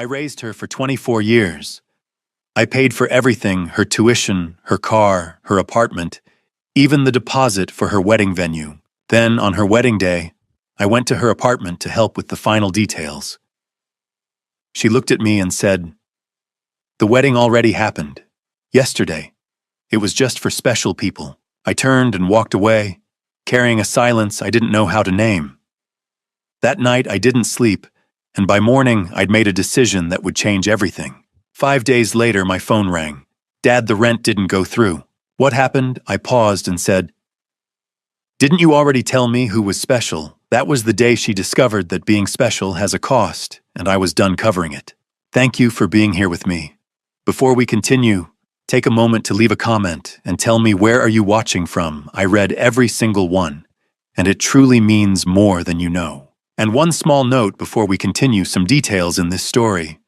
I raised her for 24 years. I paid for everything, her tuition, her car, her apartment, even the deposit for her wedding venue. Then, on her wedding day, I went to her apartment to help with the final details. She looked at me and said, "The wedding already happened. Yesterday. It was just for special people." I turned and walked away, carrying a silence I didn't know how to name. That night I didn't sleep, and by morning I'd made a decision that would change everything. 5 days later my phone rang. "Dad, the rent didn't go through." "What happened?" I paused and said, "Didn't you already tell me who was special?" That was the day she discovered that being special has a cost, and I was done covering it. Thank you for being here with me. Before we continue, take a moment to leave a comment and tell me where are you watching from. I read every single one, and it truly means more than you know. And one small note before we continue: some details in this story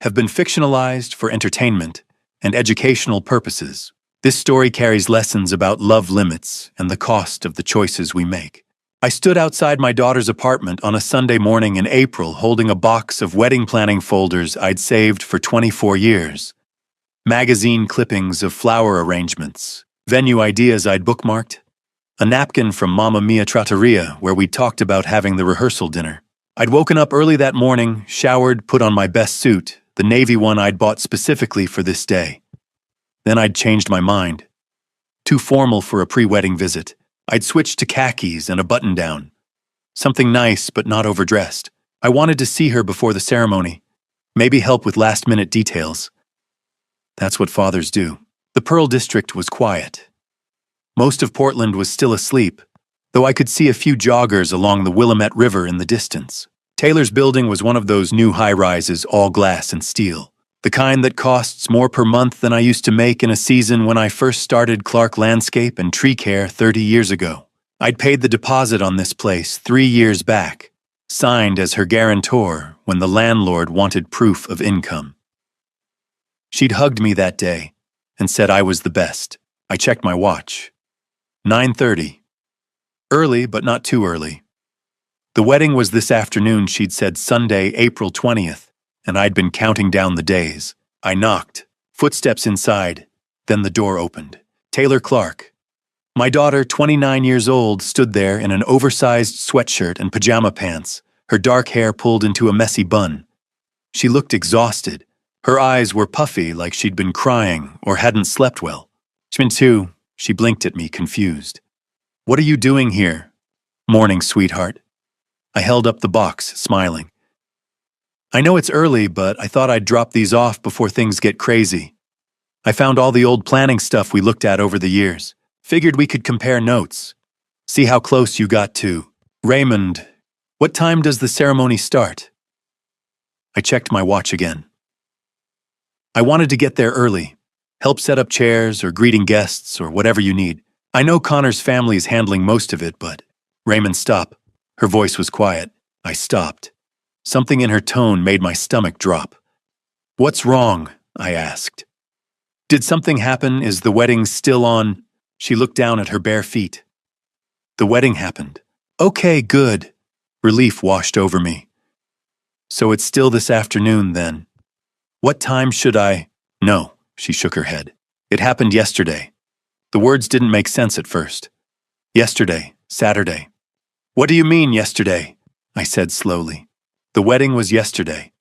have been fictionalized for entertainment and educational purposes. This story carries lessons about love limits and the cost of the choices we make. I stood outside my daughter's apartment on a Sunday morning in April holding a box of wedding planning folders I'd saved for 24 years. Magazine clippings of flower arrangements, venue ideas I'd bookmarked, a napkin from Mamma Mia Trattoria where we talked about having the rehearsal dinner. I'd woken up early that morning, showered, put on my best suit, the navy one I'd bought specifically for this day. Then I'd changed my mind. Too formal for a pre-wedding visit. I'd switched to khakis and a button-down. Something nice but not overdressed. I wanted to see her before the ceremony, maybe help with last-minute details. That's what fathers do. The Pearl District was quiet. Most of Portland was still asleep, though I could see a few joggers along the Willamette River in the distance. Taylor's building was one of those new high-rises, all glass and steel. The kind that costs more per month than I used to make in a season when I first started Clark Landscape and Tree Care 30 years ago. I'd paid the deposit on this place 3 years back, signed as her guarantor when the landlord wanted proof of income. She'd hugged me that day and said I was the best. I checked my watch. 9:30. Early, but not too early. The wedding was this afternoon, she'd said, Sunday, April 20th. And I'd been counting down the days. I knocked, footsteps inside, then the door opened. Taylor Clark. My daughter, 29 years old, stood there in an oversized sweatshirt and pajama pants, her dark hair pulled into a messy bun. She looked exhausted. Her eyes were puffy, like she'd been crying or hadn't slept well. Too, she blinked at me, confused. "What are you doing here?" "Morning, sweetheart." I held up the box, smiling. "I know it's early, but I thought I'd drop these off before things get crazy. I found all the old planning stuff we looked at over the years. Figured we could compare notes. See how close you got to. Raymond, what time does the ceremony start?" I checked my watch again. "I wanted to get there early. Help set up chairs or greeting guests or whatever you need. I know Connor's family is handling most of it, but..." "Raymond, stop." Her voice was quiet. I stopped. Something in her tone made my stomach drop. "What's wrong?" I asked. "Did something happen? Is the wedding still on?" She looked down at her bare feet. "The wedding happened." "Okay, good." Relief washed over me. "So it's still this afternoon, then. What time should I?" "No," she shook her head. "It happened yesterday." The words didn't make sense at first. "Yesterday, Saturday." "What do you mean, yesterday?" I said slowly. "The wedding was yesterday."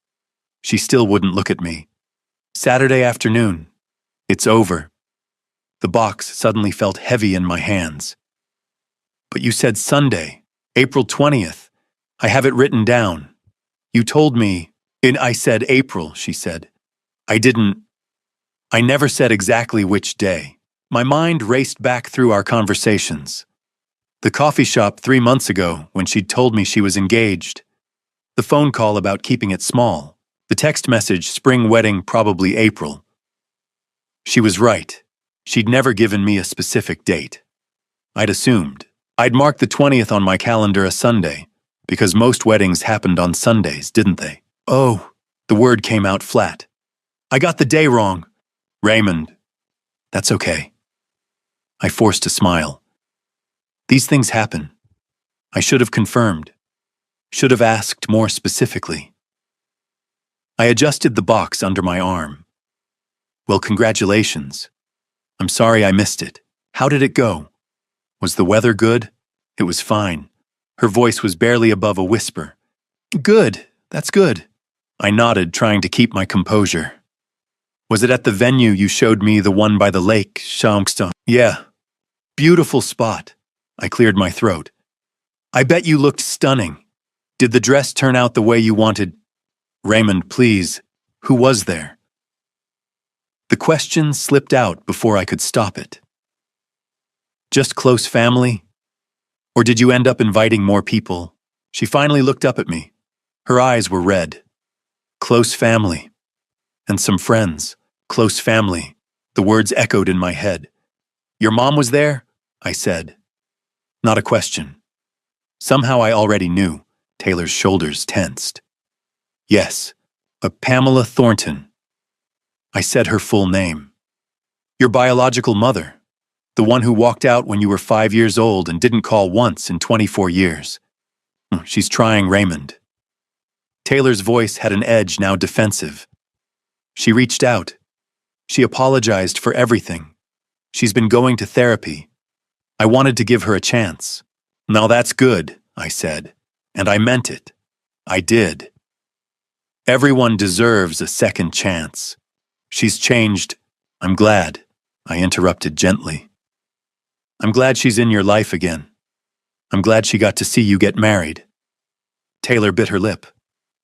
She still wouldn't look at me. "Saturday afternoon. It's over." The box suddenly felt heavy in my hands. "But you said Sunday, April 20th. I have it written down. You told me..." I said April," she said. I never said exactly which day." My mind raced back through our conversations. The coffee shop 3 months ago when she'd told me she was engaged. The phone call about keeping it small. The text message, spring wedding, probably April. She was right. She'd never given me a specific date. I'd assumed. I'd marked the 20th on my calendar a Sunday, because most weddings happened on Sundays, didn't they? "Oh," the word came out flat. "I got the day wrong." "Raymond." "That's okay." I forced a smile. These things happen. I should have confirmed. Should have asked more specifically. I adjusted the box under my arm. Well, congratulations. I'm sorry I missed it. How did it go? Was the weather good? It was fine. Her voice was barely above a whisper. Good, that's good. I nodded, trying to keep my composure. Was it at the venue you showed me, the one by the lake, Shamstone? Yeah. Beautiful spot. I cleared my throat. I bet you looked stunning. Did the dress turn out the way you wanted? Raymond, please. Who was there? The question slipped out before I could stop it. Just close family? Or did you end up inviting more people? She finally looked up at me. Her eyes were red. Close family. And some friends. Close family. The words echoed in my head. Your mom was there? I said. Not a question. Somehow I already knew. Taylor's shoulders tensed. Yes, a Pamela Thornton. I said her full name. Your biological mother. The one who walked out when you were 5 years old and didn't call once in 24 years. She's trying, Raymond. Taylor's voice had an edge, now defensive. She reached out. She apologized for everything. She's been going to therapy. I wanted to give her a chance. Now that's good, I said. And I meant it. I did. Everyone deserves a second chance. She's changed. I'm glad, I interrupted gently. I'm glad she's in your life again. I'm glad she got to see you get married. Taylor bit her lip.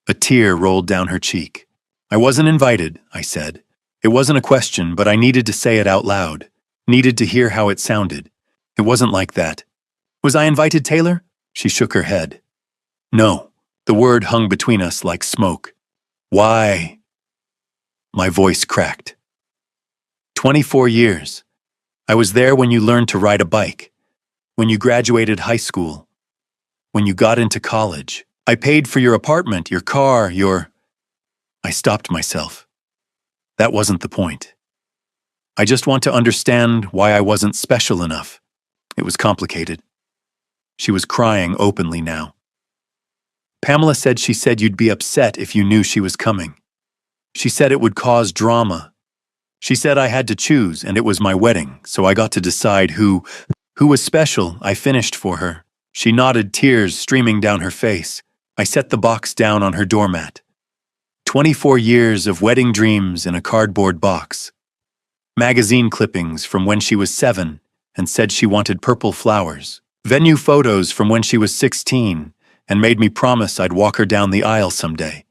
A tear rolled down her cheek. I wasn't invited, I said. It wasn't a question, but I needed to say it out loud. Needed to hear how it sounded. It wasn't like that. Was I invited, Taylor? She shook her head. No. The word hung between us like smoke. Why? My voice cracked. 24 years. I was there when you learned to ride a bike. When you graduated high school. When you got into college. I paid for your apartment, your car, your... I stopped myself. That wasn't the point. I just want to understand why I wasn't special enough. It was complicated. She was crying openly now. Pamela said she said you'd be upset if you knew she was coming. She said it would cause drama. She said I had to choose, and it was my wedding, so I got to decide who was special. I finished for her. She nodded, tears streaming down her face. I set the box down on her doormat. 24 years of wedding dreams in a cardboard box. Magazine clippings from when she was 7 and said she wanted purple flowers. Venue photos from when she was 16 and made me promise I'd walk her down the aisle someday.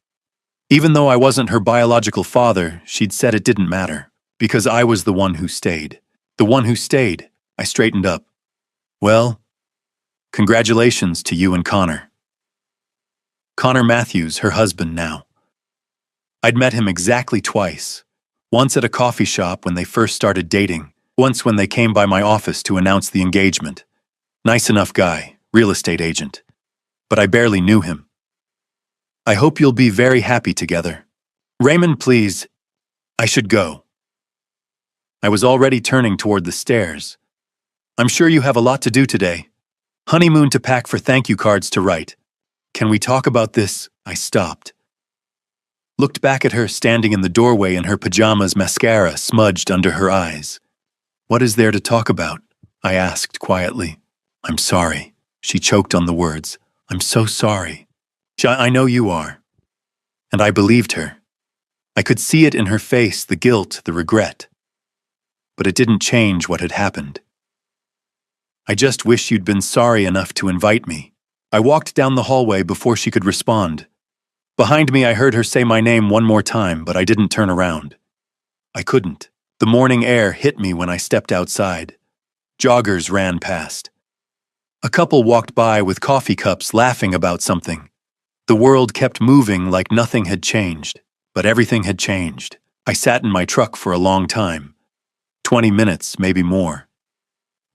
Even though I wasn't her biological father, she'd said it didn't matter, because I was the one who stayed. The one who stayed. I straightened up. Well, congratulations to you and Connor. Connor Matthews, her husband now. I'd met him exactly twice. Once at a coffee shop when they first started dating, once when they came by my office to announce the engagement. Nice enough guy, real estate agent. But I barely knew him. I hope you'll be very happy together. Raymond, please. I should go. I was already turning toward the stairs. I'm sure you have a lot to do today. Honeymoon to pack, for thank you cards to write. Can we talk about this? I stopped. Looked back at her standing in the doorway in her pajamas, mascara smudged under her eyes. What is there to talk about? I asked quietly. I'm sorry. She choked on the words. I'm so sorry. I know you are. And I believed her. I could see it in her face, the guilt, the regret. But it didn't change what had happened. I just wish you'd been sorry enough to invite me. I walked down the hallway before she could respond. Behind me, I heard her say my name one more time, but I didn't turn around. I couldn't. The morning air hit me when I stepped outside. Joggers ran past. A couple walked by with coffee cups laughing about something. The world kept moving like nothing had changed, but everything had changed. I sat in my truck for a long time. 20 minutes, maybe more.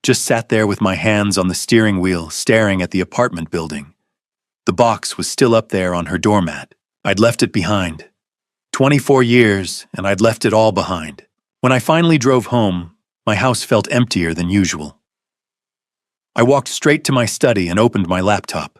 Just sat there with my hands on the steering wheel, staring at the apartment building. The box was still up there on her doormat. I'd left it behind. 24 years, and I'd left it all behind. When I finally drove home, my house felt emptier than usual. I walked straight to my study and opened my laptop.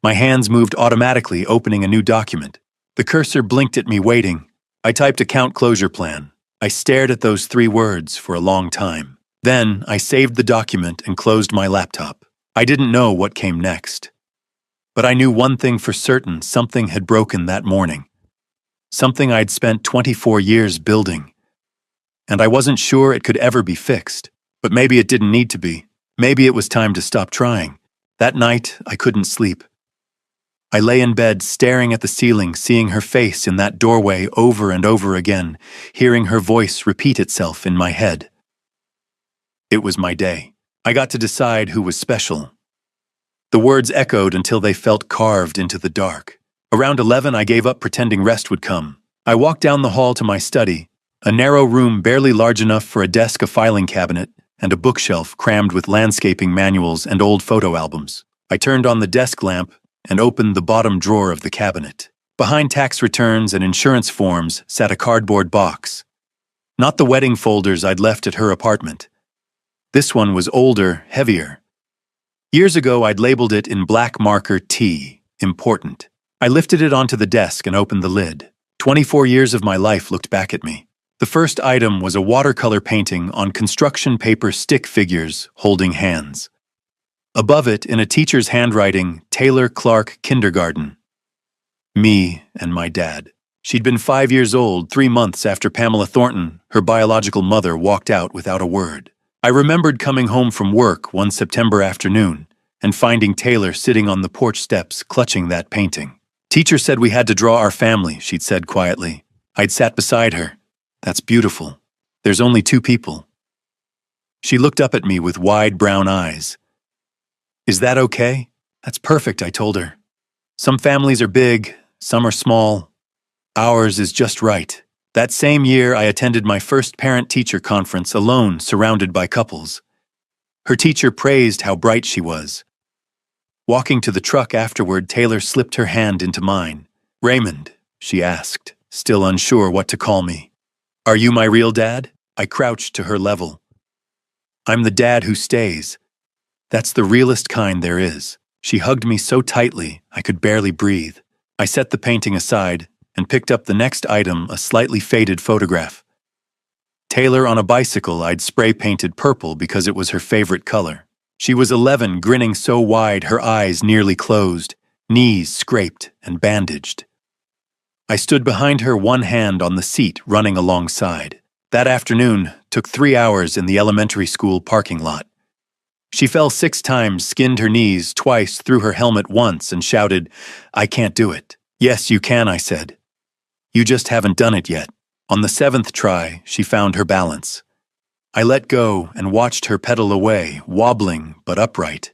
My hands moved automatically, opening a new document. The cursor blinked at me, waiting. I typed account closure plan. I stared at those 3 words for a long time. Then, I saved the document and closed my laptop. I didn't know what came next. But I knew one thing for certain: something had broken that morning. Something I'd spent 24 years building. And I wasn't sure it could ever be fixed. But maybe it didn't need to be. Maybe it was time to stop trying. That night, I couldn't sleep. I lay in bed, staring at the ceiling, seeing her face in that doorway over and over again, hearing her voice repeat itself in my head. It was my day. I got to decide who was special. The words echoed until they felt carved into the dark. Around 11, I gave up pretending rest would come. I walked down the hall to my study, a narrow room barely large enough for a desk, a filing cabinet, and a bookshelf crammed with landscaping manuals and old photo albums. I turned on the desk lamp and opened the bottom drawer of the cabinet. Behind tax returns and insurance forms sat a cardboard box. Not the wedding folders I'd left at her apartment. This one was older, heavier. Years ago, I'd labeled it in black marker T, important. I lifted it onto the desk and opened the lid. 24 years of my life looked back at me. The first item was a watercolor painting on construction paper stick figures holding hands. Above it, in a teacher's handwriting, Taylor Clark Kindergarten. Me and my dad. She'd been 5 years old 3 months after Pamela Thornton, her biological mother, walked out without a word. I remembered coming home from work one September afternoon and finding Taylor sitting on the porch steps clutching that painting. Teacher said we had to draw our family, she'd said quietly. I'd sat beside her. That's beautiful. There's only 2 people. She looked up at me with wide brown eyes. Is that okay? That's perfect, I told her. Some families are big, some are small. Ours is just right. That same year, I attended my first parent-teacher conference alone, surrounded by couples. Her teacher praised how bright she was. Walking to the truck afterward, Taylor slipped her hand into mine. Raymond, she asked, still unsure what to call me. Are you my real dad? I crouched to her level. I'm the dad who stays. That's the realest kind there is. She hugged me so tightly, I could barely breathe. I set the painting aside and picked up the next item, a slightly faded photograph. Taylor on a bicycle I'd spray-painted purple because it was her favorite color. She was 11, grinning so wide her eyes nearly closed, knees scraped and bandaged. I stood behind her, one hand on the seat, running alongside. That afternoon took 3 hours in the elementary school parking lot. She fell 6 times, skinned her knees twice, threw her helmet once, and shouted, I can't do it. Yes, you can, I said. You just haven't done it yet. On the 7th try, she found her balance. I let go and watched her pedal away, wobbling but upright.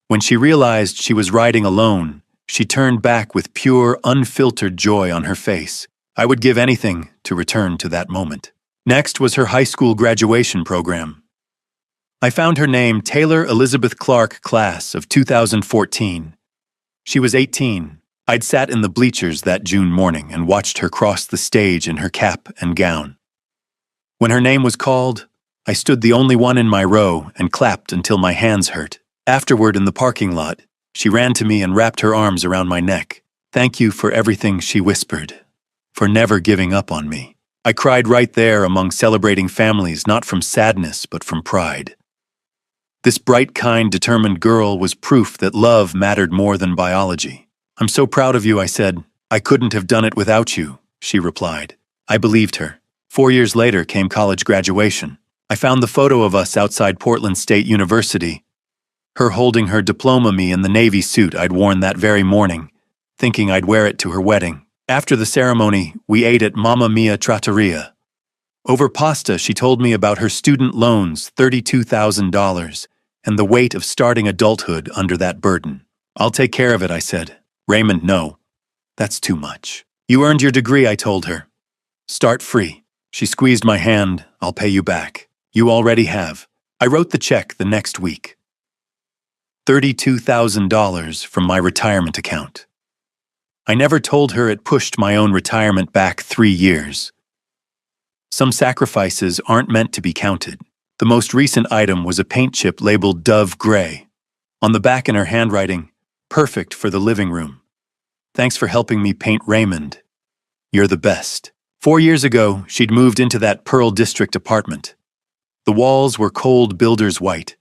When she realized she was riding alone, she turned back with pure, unfiltered joy on her face. I would give anything to return to that moment. Next was her high school graduation program. I found her name, Taylor Elizabeth Clark, class of 2014. She was 18. I'd sat in the bleachers that June morning and watched her cross the stage in her cap and gown. When her name was called, I stood the only one in my row and clapped until my hands hurt. Afterward, in the parking lot, she ran to me and wrapped her arms around my neck. Thank you for everything, she whispered, for never giving up on me. I cried right there among celebrating families, not from sadness, but from pride. This bright, kind, determined girl was proof that love mattered more than biology. I'm so proud of you, I said. I couldn't have done it without you, she replied. I believed her. 4 years later came college graduation. I found the photo of us outside Portland State University, her holding her diploma, me in the navy suit I'd worn that very morning, thinking I'd wear it to her wedding. After the ceremony, we ate at Mamma Mia Trattoria. Over pasta, she told me about her student loans, $32,000, and the weight of starting adulthood under that burden. I'll take care of it, I said. Raymond, no. That's too much. You earned your degree, I told her. Start free. She squeezed my hand. I'll pay you back. You already have. I wrote the check the next week. $32,000 from my retirement account. I never told her it pushed my own retirement back 3 years. Some sacrifices aren't meant to be counted. The most recent item was a paint chip labeled Dove Gray. On the back in her handwriting, perfect for the living room. Thanks for helping me paint Raymond. You're the best. 4 years ago, she'd moved into that Pearl District apartment. The walls were cold builder's white.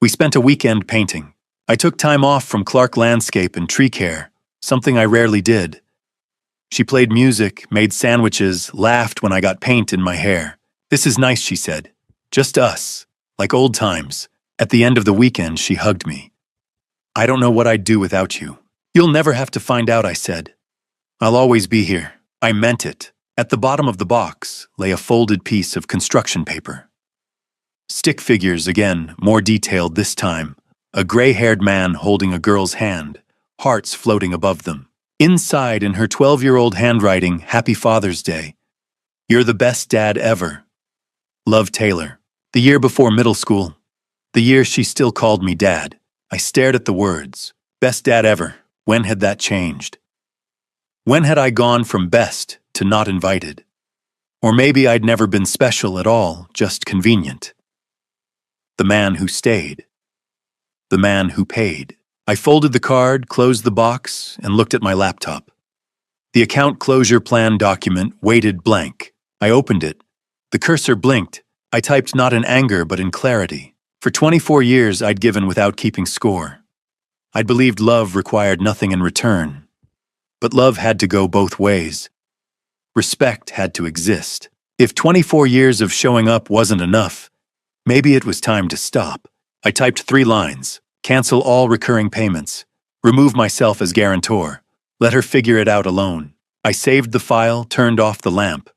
We spent a weekend painting. I took time off from Clark Landscape and Tree Care, something I rarely did. She played music, made sandwiches, laughed when I got paint in my hair. This is nice, she said. Just us, like old times. At the end of the weekend, she hugged me. I don't know what I'd do without you. You'll never have to find out, I said. I'll always be here. I meant it. At the bottom of the box lay a folded piece of construction paper. Stick figures again, more detailed this time. A gray-haired man holding a girl's hand, hearts floating above them. Inside, in her 12-year-old handwriting, Happy Father's Day. You're the best dad ever. Love, Taylor. The year before middle school. The year she still called me Dad. I stared at the words. Best dad ever. When had that changed? When had I gone from best to not invited? Or maybe I'd never been special at all, just convenient. The man who stayed. The man who paid. I folded the card, closed the box, and looked at my laptop. The account closure plan document waited blank. I opened it. The cursor blinked. I typed not in anger but in clarity. For 24 years I'd given without keeping score. I'd believed love required nothing in return. But love had to go both ways. Respect had to exist. If 24 years of showing up wasn't enough, maybe it was time to stop. I typed 3 lines. Cancel all recurring payments. Remove myself as guarantor. Let her figure it out alone. I saved the file, turned off the lamp,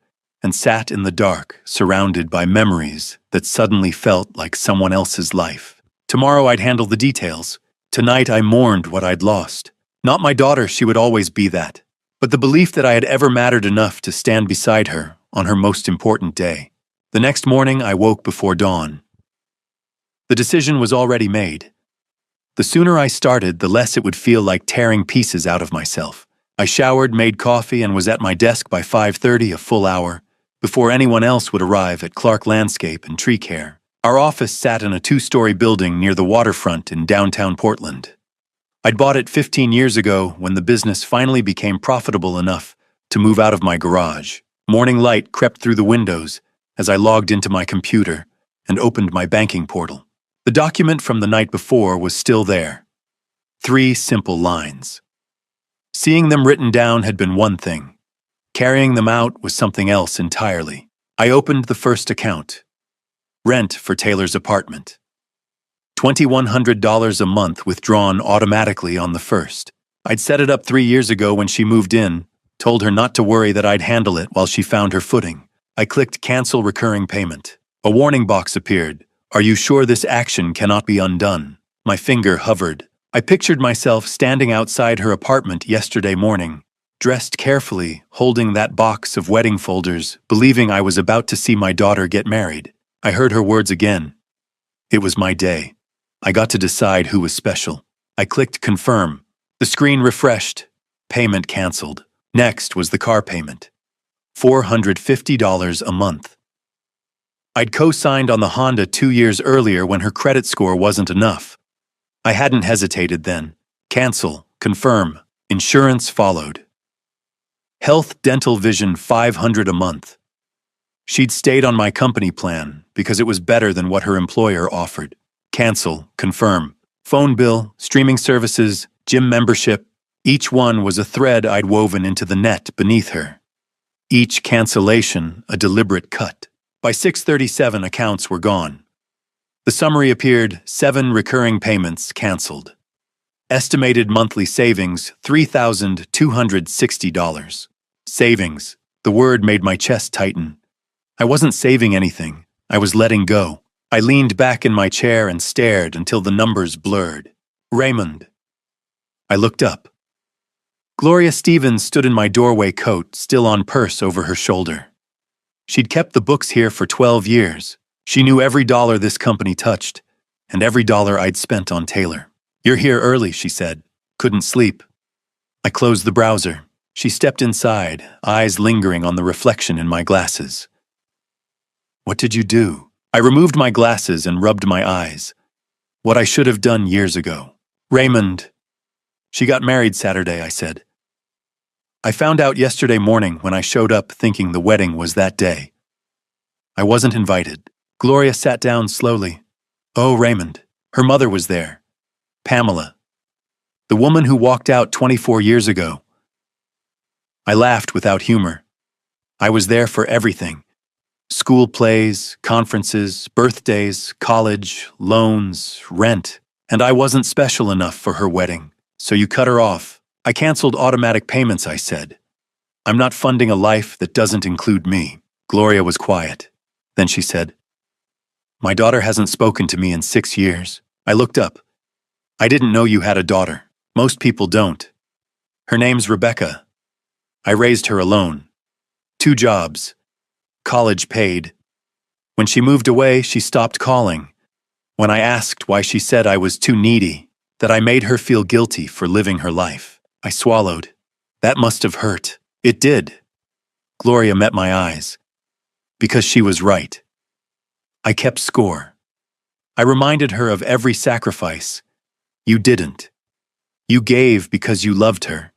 and sat in the dark, surrounded by memories that suddenly felt like someone else's life. Tomorrow I'd handle the details. Tonight I mourned what I'd lost. Not my daughter, she would always be that, but the belief that I had ever mattered enough to stand beside her on her most important day. The next morning I woke before dawn. The decision was already made. The sooner I started, the less it would feel like tearing pieces out of myself. I showered, made coffee, and was at my desk by 5:30, a full hour, before anyone else would arrive at Clark Landscape and Tree Care. Our office sat in a 2-story building near the waterfront in downtown Portland. I'd bought it 15 years ago when the business finally became profitable enough to move out of my garage. Morning light crept through the windows as I logged into my computer and opened my banking portal. The document from the night before was still there. 3 simple lines. Seeing them written down had been one thing. Carrying them out was something else entirely. I opened the first account. Rent for Taylor's apartment. $2,100 a month withdrawn automatically on the 1st. I'd set it up 3 years ago when she moved in, told her not to worry that I'd handle it while she found her footing. I clicked Cancel Recurring Payment. A warning box appeared. Are you sure this action cannot be undone? My finger hovered. I pictured myself standing outside her apartment yesterday morning, dressed carefully, holding that box of wedding folders, believing I was about to see my daughter get married. I heard her words again. It was my day. I got to decide who was special. I clicked Confirm. The screen refreshed. Payment canceled. Next was the car payment. $450 a month. I'd co-signed on the Honda 2 years earlier when her credit score wasn't enough. I hadn't hesitated then. Cancel, confirm, insurance followed. Health, dental, vision, $500 a month. She'd stayed on my company plan because it was better than what her employer offered. Cancel, confirm. Phone bill, streaming services, gym membership. Each one was a thread I'd woven into the net beneath her. Each cancellation a deliberate cut. By 6:37, accounts were gone. The summary appeared, 7 recurring payments canceled. Estimated monthly savings, $3,260. Savings. The word made my chest tighten. I wasn't saving anything. I was letting go. I leaned back in my chair and stared until the numbers blurred. Raymond. I looked up. Gloria Stevens stood in my doorway coat, still on purse over her shoulder. She'd kept the books here for 12 years. She knew every dollar this company touched, and every dollar I'd spent on Taylor. You're here early, she said. Couldn't sleep. I closed the browser. She stepped inside, eyes lingering on the reflection in my glasses. What did you do? I removed my glasses and rubbed my eyes. What I should have done years ago. Raymond. She got married Saturday, I said. I found out yesterday morning when I showed up thinking the wedding was that day. I wasn't invited. Gloria sat down slowly. Oh, Raymond. Her mother was there. Pamela. The woman who walked out 24 years ago. I laughed without humor. I was there for everything. School plays, conferences, birthdays, college, loans, rent. And I wasn't special enough for her wedding, so you cut her off. I canceled automatic payments, I said. I'm not funding a life that doesn't include me. Gloria was quiet. Then she said, My daughter hasn't spoken to me in 6 years. I looked up. I didn't know you had a daughter. Most people don't. Her name's Rebecca. I raised her alone. 2 jobs. College paid. When she moved away, she stopped calling. When I asked why, she said I was too needy, that I made her feel guilty for living her life. I swallowed. That must have hurt. It did. Gloria met my eyes. Because she was right. I kept score. I reminded her of every sacrifice. You didn't. You gave because you loved her.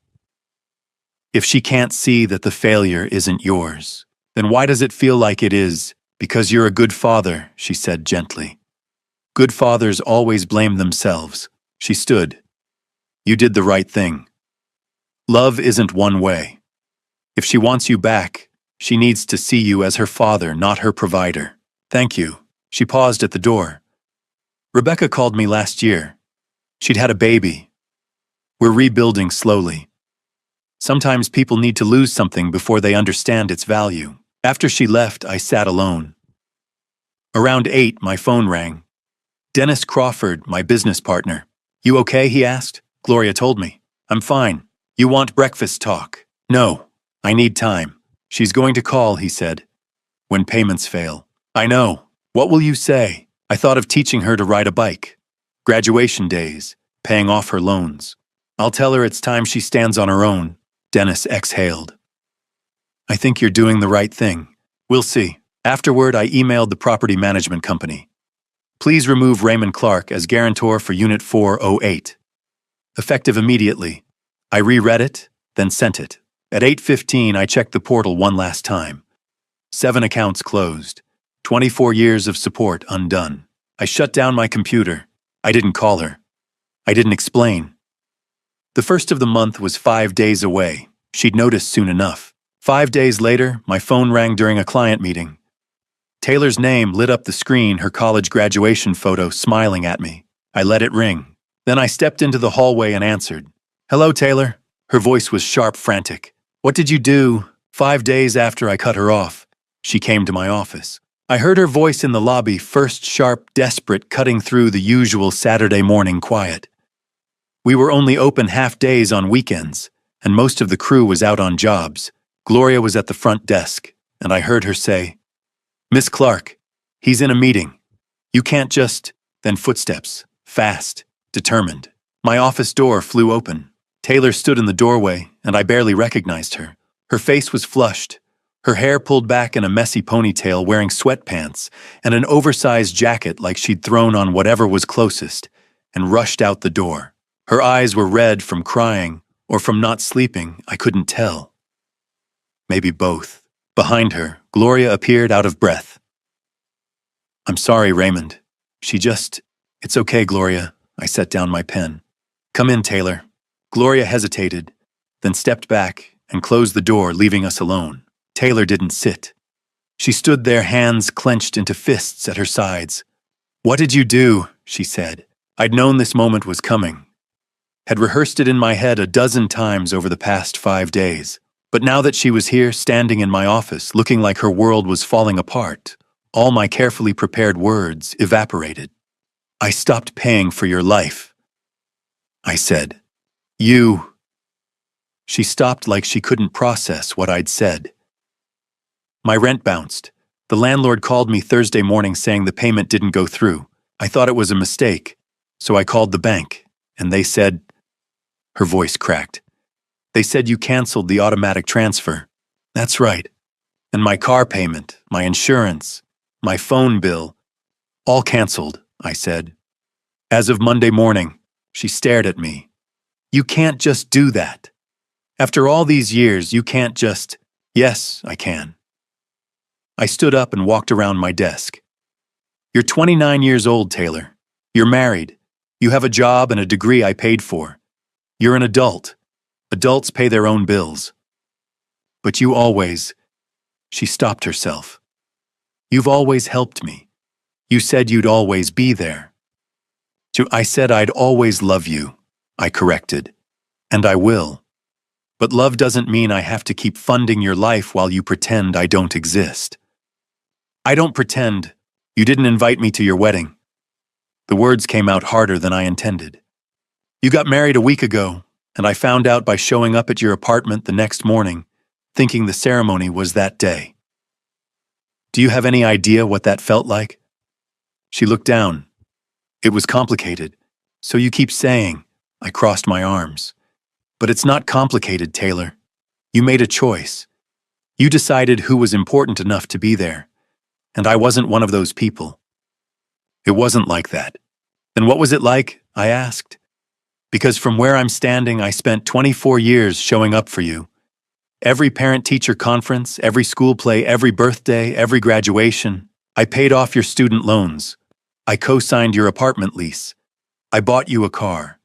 If she can't see that the failure isn't yours, then why does it feel like it is? Because you're a good father, she said gently. Good fathers always blame themselves. She stood. You did the right thing. Love isn't one way. If she wants you back, she needs to see you as her father, not her provider. Thank you. She paused at the door. Rebecca called me last year. She'd had a baby. We're rebuilding slowly. Sometimes people need to lose something before they understand its value. After she left, I sat alone. Around 8, my phone rang. Dennis Crawford, my business partner. You okay? He asked. Gloria told me. I'm fine. You want breakfast talk? No. I need time. She's going to call, he said. When payments fail. I know. What will you say? I thought of teaching her to ride a bike. Graduation days. Paying off her loans. I'll tell her it's time she stands on her own. Dennis exhaled. I think you're doing the right thing. We'll see. Afterward, I emailed the property management company. Please remove Raymond Clark as guarantor for Unit 408. Effective immediately. I reread it, then sent it. At 8:15, I checked the portal one last time. 7 accounts closed. 24 years of support undone. I shut down my computer. I didn't call her. I didn't explain. The first of the month was 5 days away. She'd noticed soon enough. 5 days later, my phone rang during a client meeting. Taylor's name lit up the screen, her college graduation photo smiling at me. I let it ring. Then I stepped into the hallway and answered. Hello, Taylor. Her voice was sharp, frantic. What did you do? 5 days after I cut her off, she came to my office. I heard her voice in the lobby, first sharp, desperate, cutting through the usual Saturday morning quiet. We were only open half days on weekends, and most of the crew was out on jobs. Gloria was at the front desk, and I heard her say, Miss Clark, he's in a meeting. You can't just... Then footsteps, fast, determined. My office door flew open. Taylor stood in the doorway, and I barely recognized her. Her face was flushed, her hair pulled back in a messy ponytail, wearing sweatpants and an oversized jacket like she'd thrown on whatever was closest, and rushed out the door. Her eyes were red from crying or from not sleeping, I couldn't tell. Maybe both. Behind her, Gloria appeared out of breath. I'm sorry, Raymond. It's okay, Gloria. I set down my pen. Come in, Taylor. Gloria hesitated, then stepped back and closed the door, leaving us alone. Taylor didn't sit. She stood there, hands clenched into fists at her sides. What did you do? She said. I'd known this moment was coming. Had rehearsed it in my head a dozen times over the past 5 days. But now that she was here, standing in my office, looking like her world was falling apart, all my carefully prepared words evaporated. I stopped paying for your life. I said. You. She stopped like she couldn't process what I'd said. My rent bounced. The landlord called me Thursday morning saying the payment didn't go through. I thought it was a mistake, so I called the bank, and they said... Her voice cracked. They said you canceled the automatic transfer. That's right. And my car payment, my insurance, my phone bill, all canceled, I said. As of Monday morning, she stared at me. You can't just do that. After all these years, you can't just, yes, I can. I stood up and walked around my desk. You're 29 years old, Taylor. You're married. You have a job and a degree I paid for. You're an adult. Adults pay their own bills. But you always, she stopped herself. You've always helped me. You said you'd always be there. I said I'd always love you, I corrected. And I will. But love doesn't mean I have to keep funding your life while you pretend I don't exist. I don't pretend. You didn't invite me to your wedding. The words came out harder than I intended. You got married a week ago, and I found out by showing up at your apartment the next morning, thinking the ceremony was that day. Do you have any idea what that felt like? She looked down. It was complicated. So you keep saying, I crossed my arms. But it's not complicated, Taylor. You made a choice. You decided who was important enough to be there. And I wasn't one of those people. It wasn't like that. Then what was it like? I asked. Because from where I'm standing, I spent 24 years showing up for you. Every parent-teacher conference, every school play, every birthday, every graduation. I paid off your student loans. I co-signed your apartment lease. I bought you a car.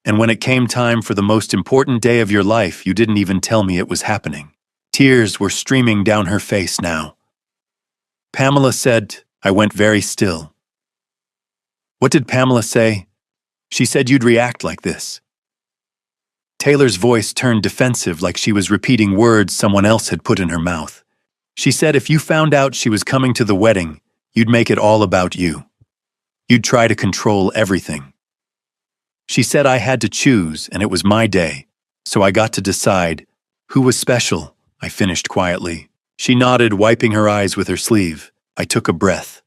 And when it came time for the most important day of your life, you didn't even tell me it was happening. Tears were streaming down her face now. Pamela said, I went very still. What did Pamela say? She said you'd react like this. Taylor's voice turned defensive like she was repeating words someone else had put in her mouth. She said if you found out she was coming to the wedding, you'd make it all about you. You'd try to control everything. She said I had to choose, and it was my day, so I got to decide who was special, I finished quietly. She nodded, wiping her eyes with her sleeve. I took a breath.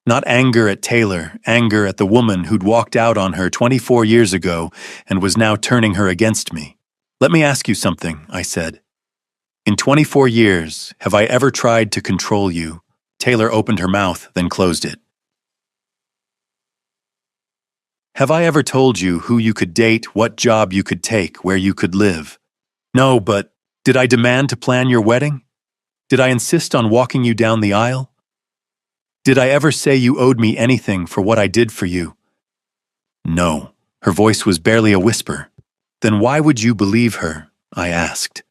Not anger at Taylor, anger at the woman who'd walked out on her 24 years ago and was now turning her against me. Let me ask you something, I said. In 24 years, have I ever tried to control you? Taylor opened her mouth, then closed it. Have I ever told you who you could date, what job you could take, where you could live? No, but did I demand to plan your wedding? Did I insist on walking you down the aisle? Did I ever say you owed me anything for what I did for you? No. Her voice was barely a whisper. Then why would you believe her? I asked.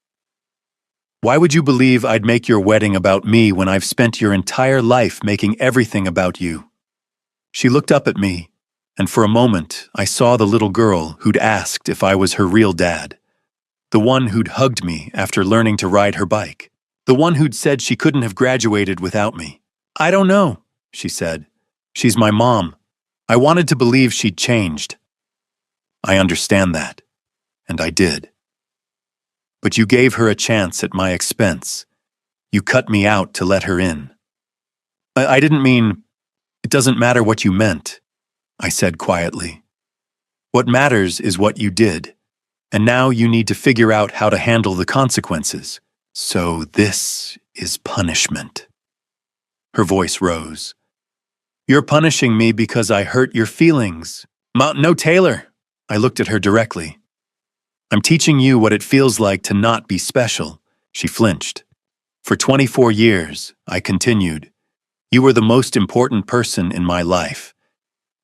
Why would you believe I'd make your wedding about me when I've spent your entire life making everything about you? She looked up at me, and for a moment I saw the little girl who'd asked if I was her real dad. The one who'd hugged me after learning to ride her bike. The one who'd said she couldn't have graduated without me. I don't know, she said. She's my mom. I wanted to believe she'd changed. I understand that, and I did. But you gave her a chance at my expense. You cut me out to let her in. I didn't mean, it doesn't matter what you meant, I said quietly. What matters is what you did, and now you need to figure out how to handle the consequences. So this is punishment. Her voice rose. You're punishing me because I hurt your feelings. No, Taylor. I looked at her directly. I'm teaching you what it feels like to not be special. She flinched. For 24 years, I continued, you were the most important person in my life.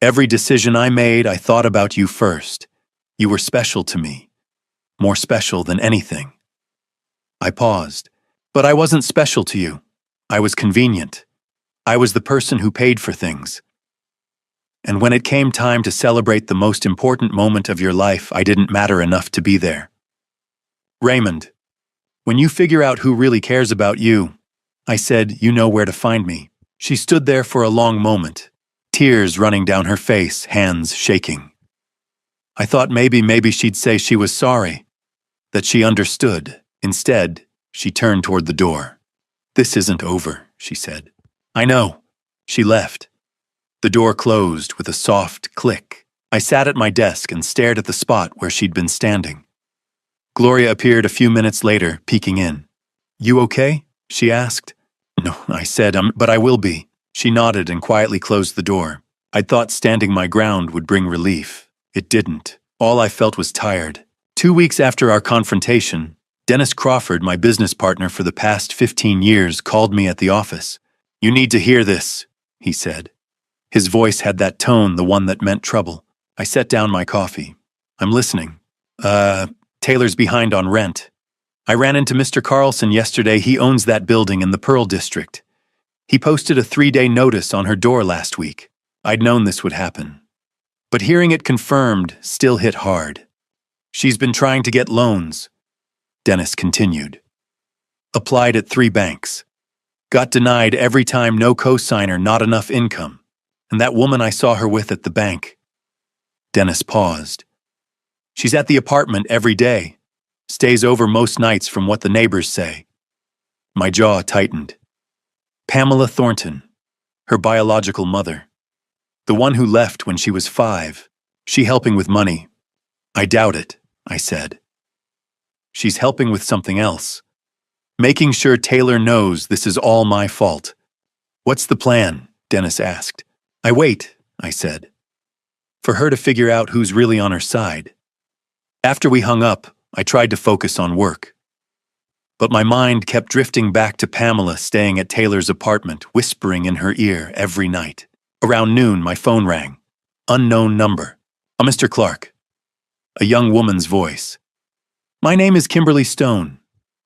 Every decision I made, I thought about you first. You were special to me. More special than anything. I paused. But I wasn't special to you. I was convenient. I was the person who paid for things. And when it came time to celebrate the most important moment of your life, I didn't matter enough to be there. Raymond, when you figure out who really cares about you, I said, you know where to find me. She stood there for a long moment, tears running down her face, hands shaking. I thought maybe she'd say she was sorry, that she understood. Instead, she turned toward the door. This isn't over, she said. I know. She left. The door closed with a soft click. I sat at my desk and stared at the spot where she'd been standing. Gloria appeared a few minutes later, peeking in. You okay? She asked. No, I said, but I will be. She nodded and quietly closed the door. I'd thought standing my ground would bring relief. It didn't. All I felt was tired. 2 weeks after our confrontation, Dennis Crawford, my business partner for the past 15 years, called me at the office. "You need to hear this," he said. His voice had that tone, the one that meant trouble. I set down my coffee. "I'm listening." Taylor's behind on rent. I ran into Mr. Carlson yesterday. He owns that building in the Pearl District. He posted a 3-day notice on her door last week. I'd known this would happen. But hearing it confirmed still hit hard. She's been trying to get loans, Dennis continued. Applied at 3 banks. Got denied every time, no cosigner, not enough income. And that woman I saw her with at the bank. Dennis paused. She's at the apartment every day. Stays over most nights from what the neighbors say. My jaw tightened. Pamela Thornton, her biological mother. The one who left when she was 5. She helping with money. I doubt it, I said. She's helping with something else. Making sure Taylor knows this is all my fault. What's the plan? Dennis asked. I wait, I said. For her to figure out who's really on her side. After we hung up, I tried to focus on work. But my mind kept drifting back to Pamela staying at Taylor's apartment, whispering in her ear every night. Around noon, my phone rang. Unknown number. Mr. Clark. A young woman's voice. My name is Kimberly Stone.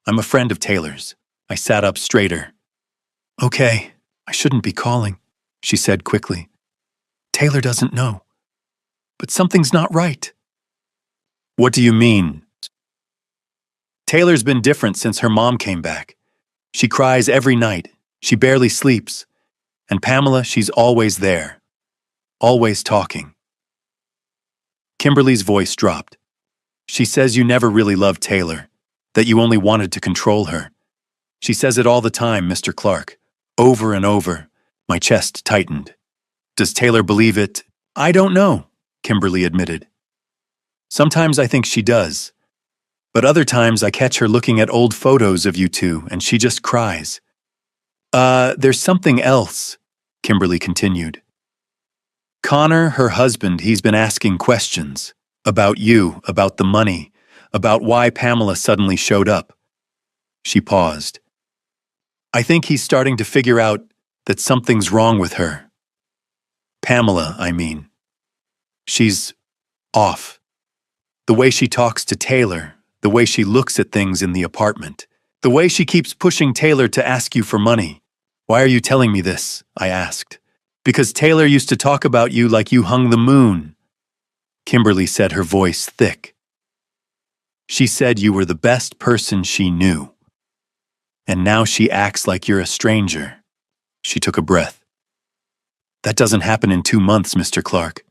I'm a friend of Taylor's. I sat up straighter. Okay, I shouldn't be calling, she said quickly. Taylor doesn't know. But something's not right. What do you mean? Taylor's been different since her mom came back. She cries every night. She barely sleeps. And Pamela, she's always there. Always talking. Kimberly's voice dropped. She says you never really loved Taylor, that you only wanted to control her. She says it all the time, Mr. Clark. Over and over. My chest tightened. Does Taylor believe it? I don't know, Kimberly admitted. Sometimes I think she does. But other times I catch her looking at old photos of you two and she just cries. There's something else, Kimberly continued. Connor, her husband, he's been asking questions. About you, about the money, about why Pamela suddenly showed up. She paused. I think he's starting to figure out that something's wrong with her. Pamela, I mean. She's off. The way she talks to Taylor, the way she looks at things in the apartment, the way she keeps pushing Taylor to ask you for money. Why are you telling me this? I asked. Because Taylor used to talk about you like you hung the moon. Kimberly said, her voice thick. She said you were the best person she knew. And now she acts like you're a stranger. She took a breath. That doesn't happen in 2 months, Mr. Clark.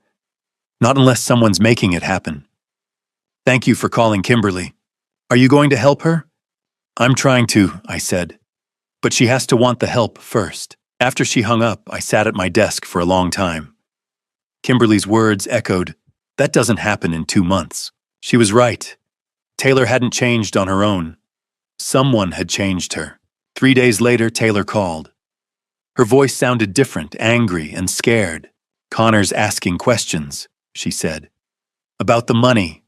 Not unless someone's making it happen. Thank you for calling, Kimberly. Are you going to help her? I'm trying to, I said. But she has to want the help first. After she hung up, I sat at my desk for a long time. Kimberly's words echoed, that doesn't happen in 2 months. She was right. Taylor hadn't changed on her own. Someone had changed her. 3 days later, Taylor called. Her voice sounded different, angry and scared. Connor's asking questions, she said. About the money.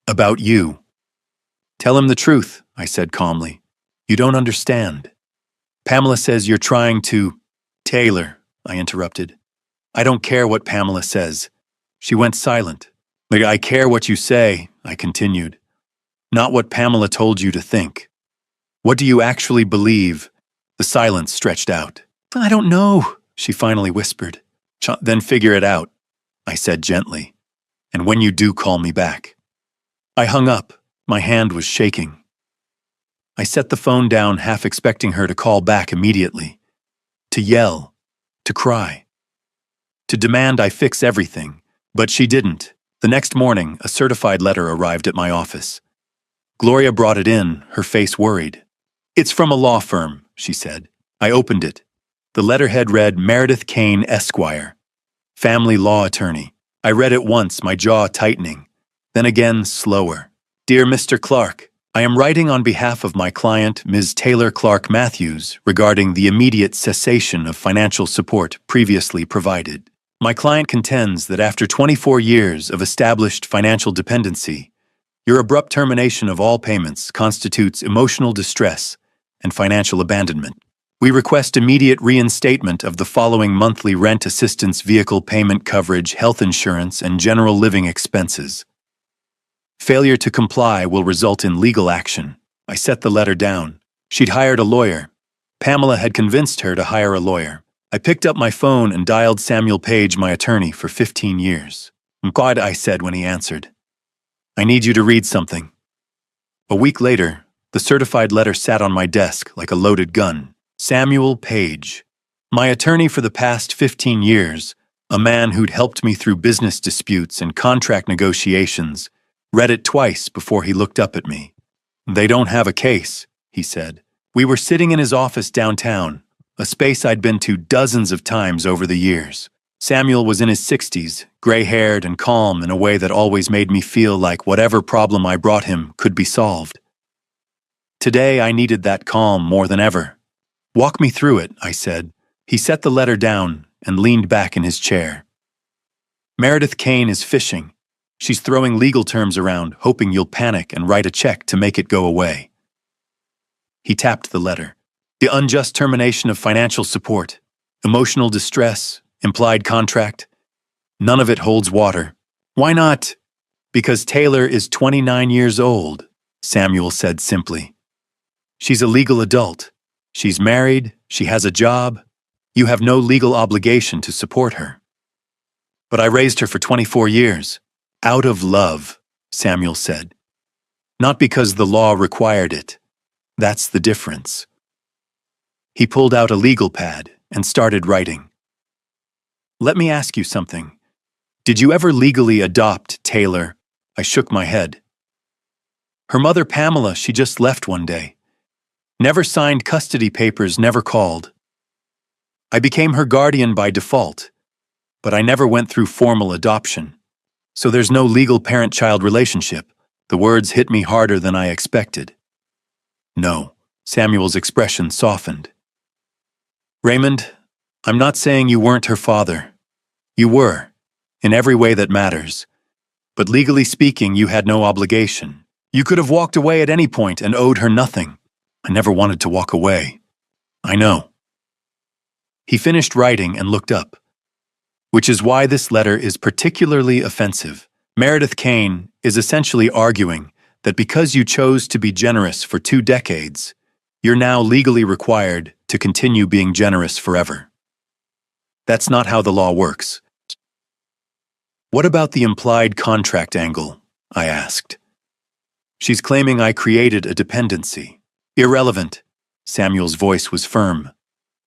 About you. Tell him the truth, I said calmly. You don't understand. Pamela says you're trying to... Taylor, I interrupted. I don't care what Pamela says. She went silent. I care what you say, I continued. Not what Pamela told you to think. What do you actually believe? The silence stretched out. I don't know, she finally whispered. Then figure it out, I said gently. And when you do, call me back. I hung up. My hand was shaking. I set the phone down, half expecting her to call back immediately. To yell. To cry. To demand I fix everything. But she didn't. The next morning, a certified letter arrived at my office. Gloria brought it in, her face worried. It's from a law firm, she said. I opened it. The letterhead read Meredith Kane, Esquire. Family law attorney. I read it once, my jaw tightening. Then again, slower. Dear Mr. Clark, I am writing on behalf of my client, Ms. Taylor Clark Matthews, regarding the immediate cessation of financial support previously provided. My client contends that after 24 years of established financial dependency, Your abrupt termination of all payments constitutes emotional distress and financial abandonment. We request immediate reinstatement of the following monthly rent assistance, vehicle payment coverage, health insurance, and general living expenses. Failure to comply will result in legal action. I set the letter down. She'd hired a lawyer. Pamela had convinced her to hire a lawyer. I picked up my phone and dialed Samuel Page, my attorney for 15 years. "God," I said when he answered. "I need you to read something." A week later, the certified letter sat on my desk like a loaded gun. Samuel Page, my attorney for the past 15 years, a man who'd helped me through business disputes and contract negotiations, read it twice before he looked up at me. "They don't have a case," he said. We were sitting in his office downtown, a space I'd been to dozens of times over the years. Samuel was in his 60s, gray-haired and calm in a way that always made me feel like whatever problem I brought him could be solved. Today, I needed that calm more than ever. "Walk me through it," I said. He set the letter down and leaned back in his chair. "Meredith Kane is fishing. She's throwing legal terms around, hoping you'll panic and write a check to make it go away." He tapped the letter. "The unjust termination of financial support, emotional distress, implied contract. None of it holds water." "Why not?" "Because Taylor is 29 years old," Samuel said simply. "She's a legal adult. She's married, she has a job. You have no legal obligation to support her." "But I raised her for 24 years. Out of love," Samuel said. "Not because the law required it. That's the difference." He pulled out a legal pad and started writing. "Let me ask you something. Did you ever legally adopt Taylor?" I shook my head. "Her mother, Pamela, she just left one day. Never signed custody papers, never called. I became her guardian by default, but I never went through formal adoption. So there's no legal parent-child relationship." The words hit me harder than I expected. "No." Samuel's expression softened. "Raymond, I'm not saying you weren't her father. You were, in every way that matters. But legally speaking, you had no obligation. You could have walked away at any point and owed her nothing. I never wanted to walk away. I know." He finished writing and looked up. "Which is why this letter is particularly offensive. Meredith Kane is essentially arguing that because you chose to be generous for 2 decades, you're now legally required to continue being generous forever. That's not how the law works." "What about the implied contract angle?" I asked. "She's claiming I created a dependency." "Irrelevant." Samuel's voice was firm.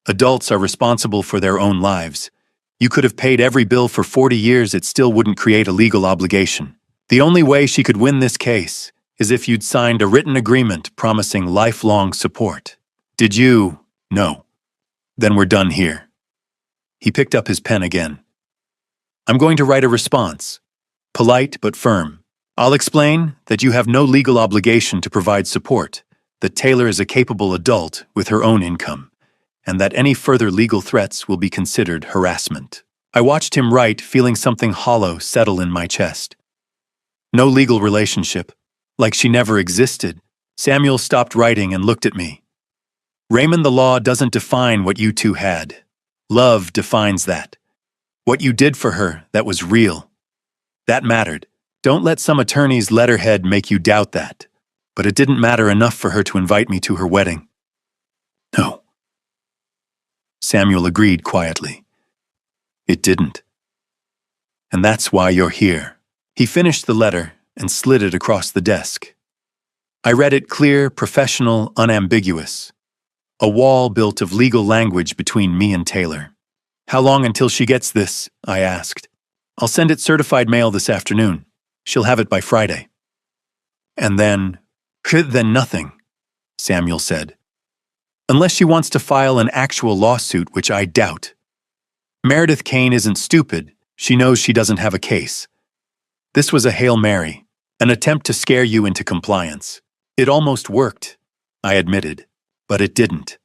"Adults are responsible for their own lives. You could have paid every bill for 40 years, it still wouldn't create a legal obligation. The only way she could win this case is if you'd signed a written agreement promising lifelong support. Did you? No. Then we're done here." He picked up his pen again. "I'm going to write a response. Polite but firm. I'll explain that you have no legal obligation to provide support, that Taylor is a capable adult with her own income, and that any further legal threats will be considered harassment." I watched him write, feeling something hollow settle in my chest. No legal relationship. Like she never existed. Samuel stopped writing and looked at me. "Raymond, the law doesn't define what you two had. Love defines that. What you did for her, that was real. That mattered. Don't let some attorney's letterhead make you doubt that. But it didn't matter enough for her to invite me to her wedding." "No." Samuel agreed quietly. "It didn't. And that's why you're here." He finished the letter and slid it across the desk. I read it clear, professional, unambiguous. A wall built of legal language between me and Taylor. "How long until she gets this?" I asked. "I'll send it certified mail this afternoon. She'll have it by Friday." "And then nothing," Samuel said. "Unless she wants to file an actual lawsuit, which I doubt. Meredith Kane isn't stupid. She knows she doesn't have a case. This was a Hail Mary, an attempt to scare you into compliance. It almost worked," I admitted, "but it didn't."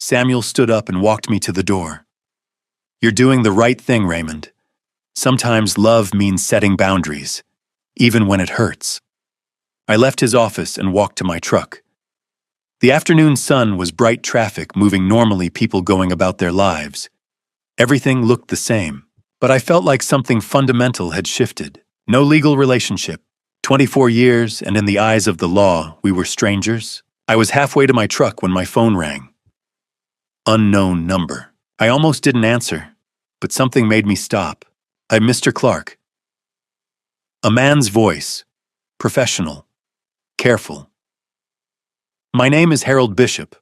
Samuel stood up and walked me to the door. "You're doing the right thing, Raymond. Sometimes love means setting boundaries, even when it hurts." I left his office and walked to my truck. The afternoon sun was bright traffic moving normally, people going about their lives. Everything looked the same, but I felt like something fundamental had shifted. No legal relationship. 24 years, and in the eyes of the law, we were strangers. I was halfway to my truck when my phone rang. Unknown number. I almost didn't answer, but something made me stop. I'm Mr. Clark. A man's voice. Professional. Careful. My name is Harold Bishop.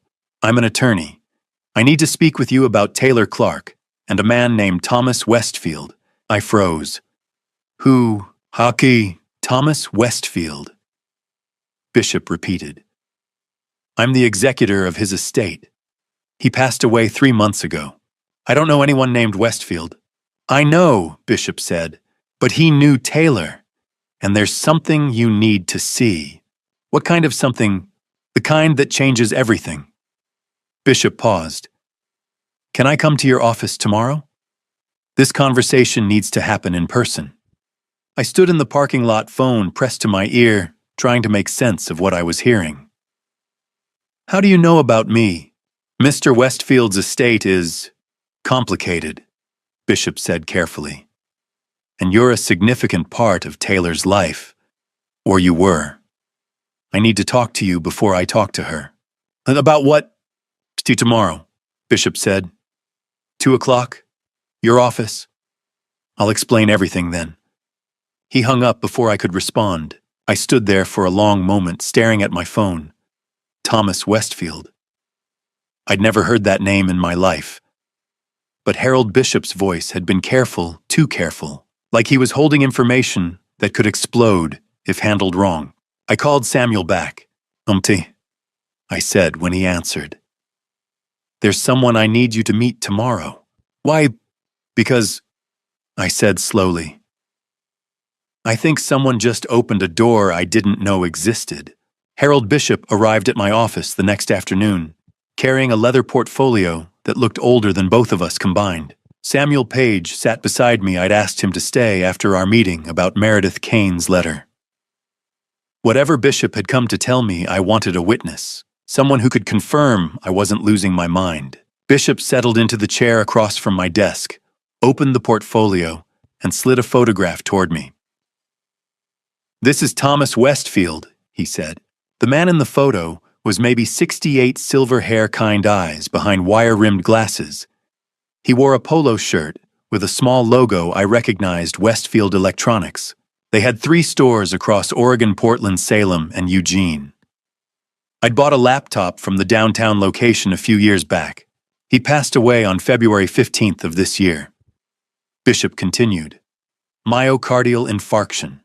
I'm an attorney. I need to speak with you about Taylor Clark and a man named Thomas Westfield. I froze. Who? Hockey. Thomas Westfield. Bishop repeated. I'm the executor of his estate. He passed away 3 months ago. I don't know anyone named Westfield. I know, Bishop said, but he knew Taylor. And there's something you need to see. What kind of something? The kind that changes everything. Bishop paused. Can I come to your office tomorrow? This conversation needs to happen in person. I stood in the parking lot, phone pressed to my ear, trying to make sense of what I was hearing. How do you know about me? Mr. Westfield's estate is complicated, Bishop said carefully. And you're a significant part of Taylor's life. Or you were. I need to talk to you before I talk to her. About what? See you tomorrow, Bishop said. 2 o'clock? Your office? I'll explain everything then. He hung up before I could respond. I stood there for a long moment staring at my phone. Thomas Westfield. I'd never heard that name in my life. But Harold Bishop's voice had been careful, too careful, like he was holding information that could explode if handled wrong. I called Samuel back. I said when he answered. There's someone I need you to meet tomorrow. Why? Because, I said slowly. I think someone just opened a door I didn't know existed. Harold Bishop arrived at my office the next afternoon, carrying a leather portfolio that looked older than both of us combined. Samuel Page sat beside me. I'd asked him to stay after our meeting about Meredith Kane's letter. Whatever Bishop had come to tell me, I wanted a witness, someone who could confirm I wasn't losing my mind. Bishop settled into the chair across from my desk, opened the portfolio, and slid a photograph toward me. This is Thomas Westfield, he said. The man in the photo was maybe 68, silver hair, kind eyes behind wire-rimmed glasses. He wore a polo shirt with a small logo I recognized, Westfield Electronics. They had 3 stores across Oregon, Portland, Salem, and Eugene. I'd bought a laptop from the downtown location a few years back. He passed away on February 15th of this year. Bishop continued. Myocardial infarction.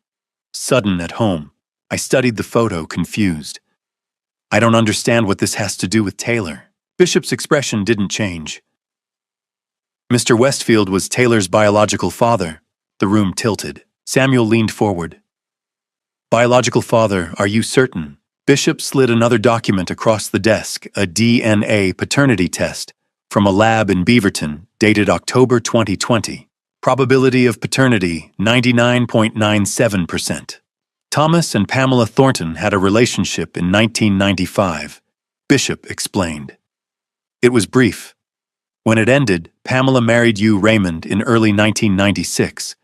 Sudden at home. I studied the photo, confused. I don't understand what this has to do with Taylor. Bishop's expression didn't change. Mr. Westfield was Taylor's biological father. The room tilted. Samuel leaned forward. Biological father, are you certain? Bishop slid another document across the desk, a DNA paternity test from a lab in Beaverton, dated October 2020. Probability of paternity, 99.97%. Thomas and Pamela Thornton had a relationship in 1995, Bishop explained. It was brief. When it ended, Pamela married Hugh Raymond in early 1996.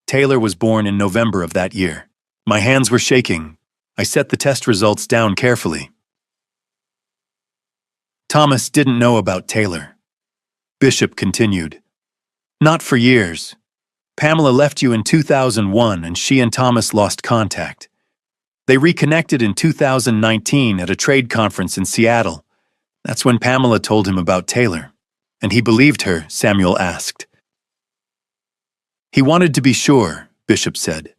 Taylor was born in November of that year. My hands were shaking. I set the test results down carefully. Thomas didn't know about Taylor. Bishop continued. Not for years. Pamela left you in 2001 and she and Thomas lost contact. They reconnected in 2019 at a trade conference in Seattle. That's when Pamela told him about Taylor. And he believed her, Samuel asked. He wanted to be sure, Bishop said.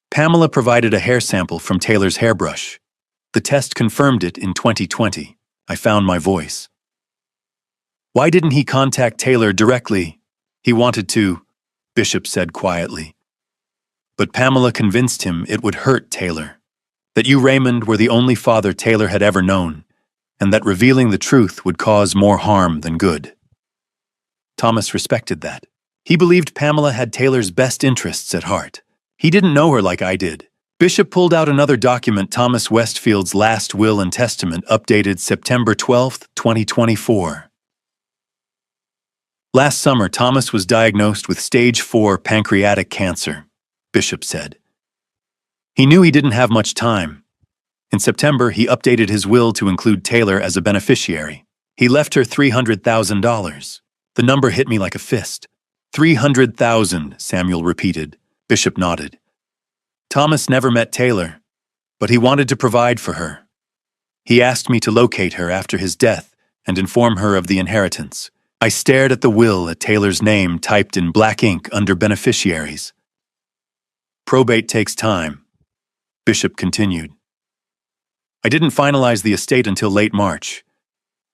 Pamela provided a hair sample from Taylor's hairbrush. The test confirmed it in 2020. I found my voice. Why didn't he contact Taylor directly? He wanted to, Bishop said quietly. But Pamela convinced him it would hurt Taylor, that you, Raymond, were the only father Taylor had ever known, and that revealing the truth would cause more harm than good. Thomas respected that. He believed Pamela had Taylor's best interests at heart. He didn't know her like I did, Bishop pulled out another document, Thomas Westfield's last will and testament, updated September 12, 2024. Last summer, Thomas was diagnosed with stage 4 pancreatic cancer, Bishop said. He knew he didn't have much time. In September, he updated his will to include Taylor as a beneficiary. He left her $300,000. The number hit me like a fist. $300,000, Samuel repeated. Bishop nodded. Thomas never met Taylor, but he wanted to provide for her. He asked me to locate her after his death and inform her of the inheritance. I stared at the will at Taylor's name typed in black ink under beneficiaries. Probate takes time, Bishop continued. I didn't finalize the estate until late March.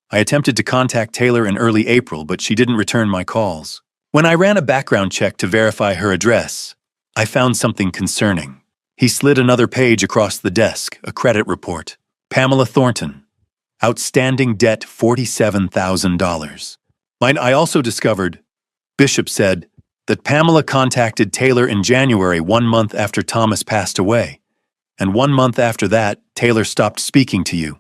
I attempted to contact Taylor in early April, but she didn't return my calls. When I ran a background check to verify her address, I found something concerning. He slid another page across the desk, a credit report. Pamela Thornton. Outstanding debt $47,000. I also discovered, Bishop said, that Pamela contacted Taylor in January, 1 month after Thomas passed away, and 1 month after that, Taylor stopped speaking to you.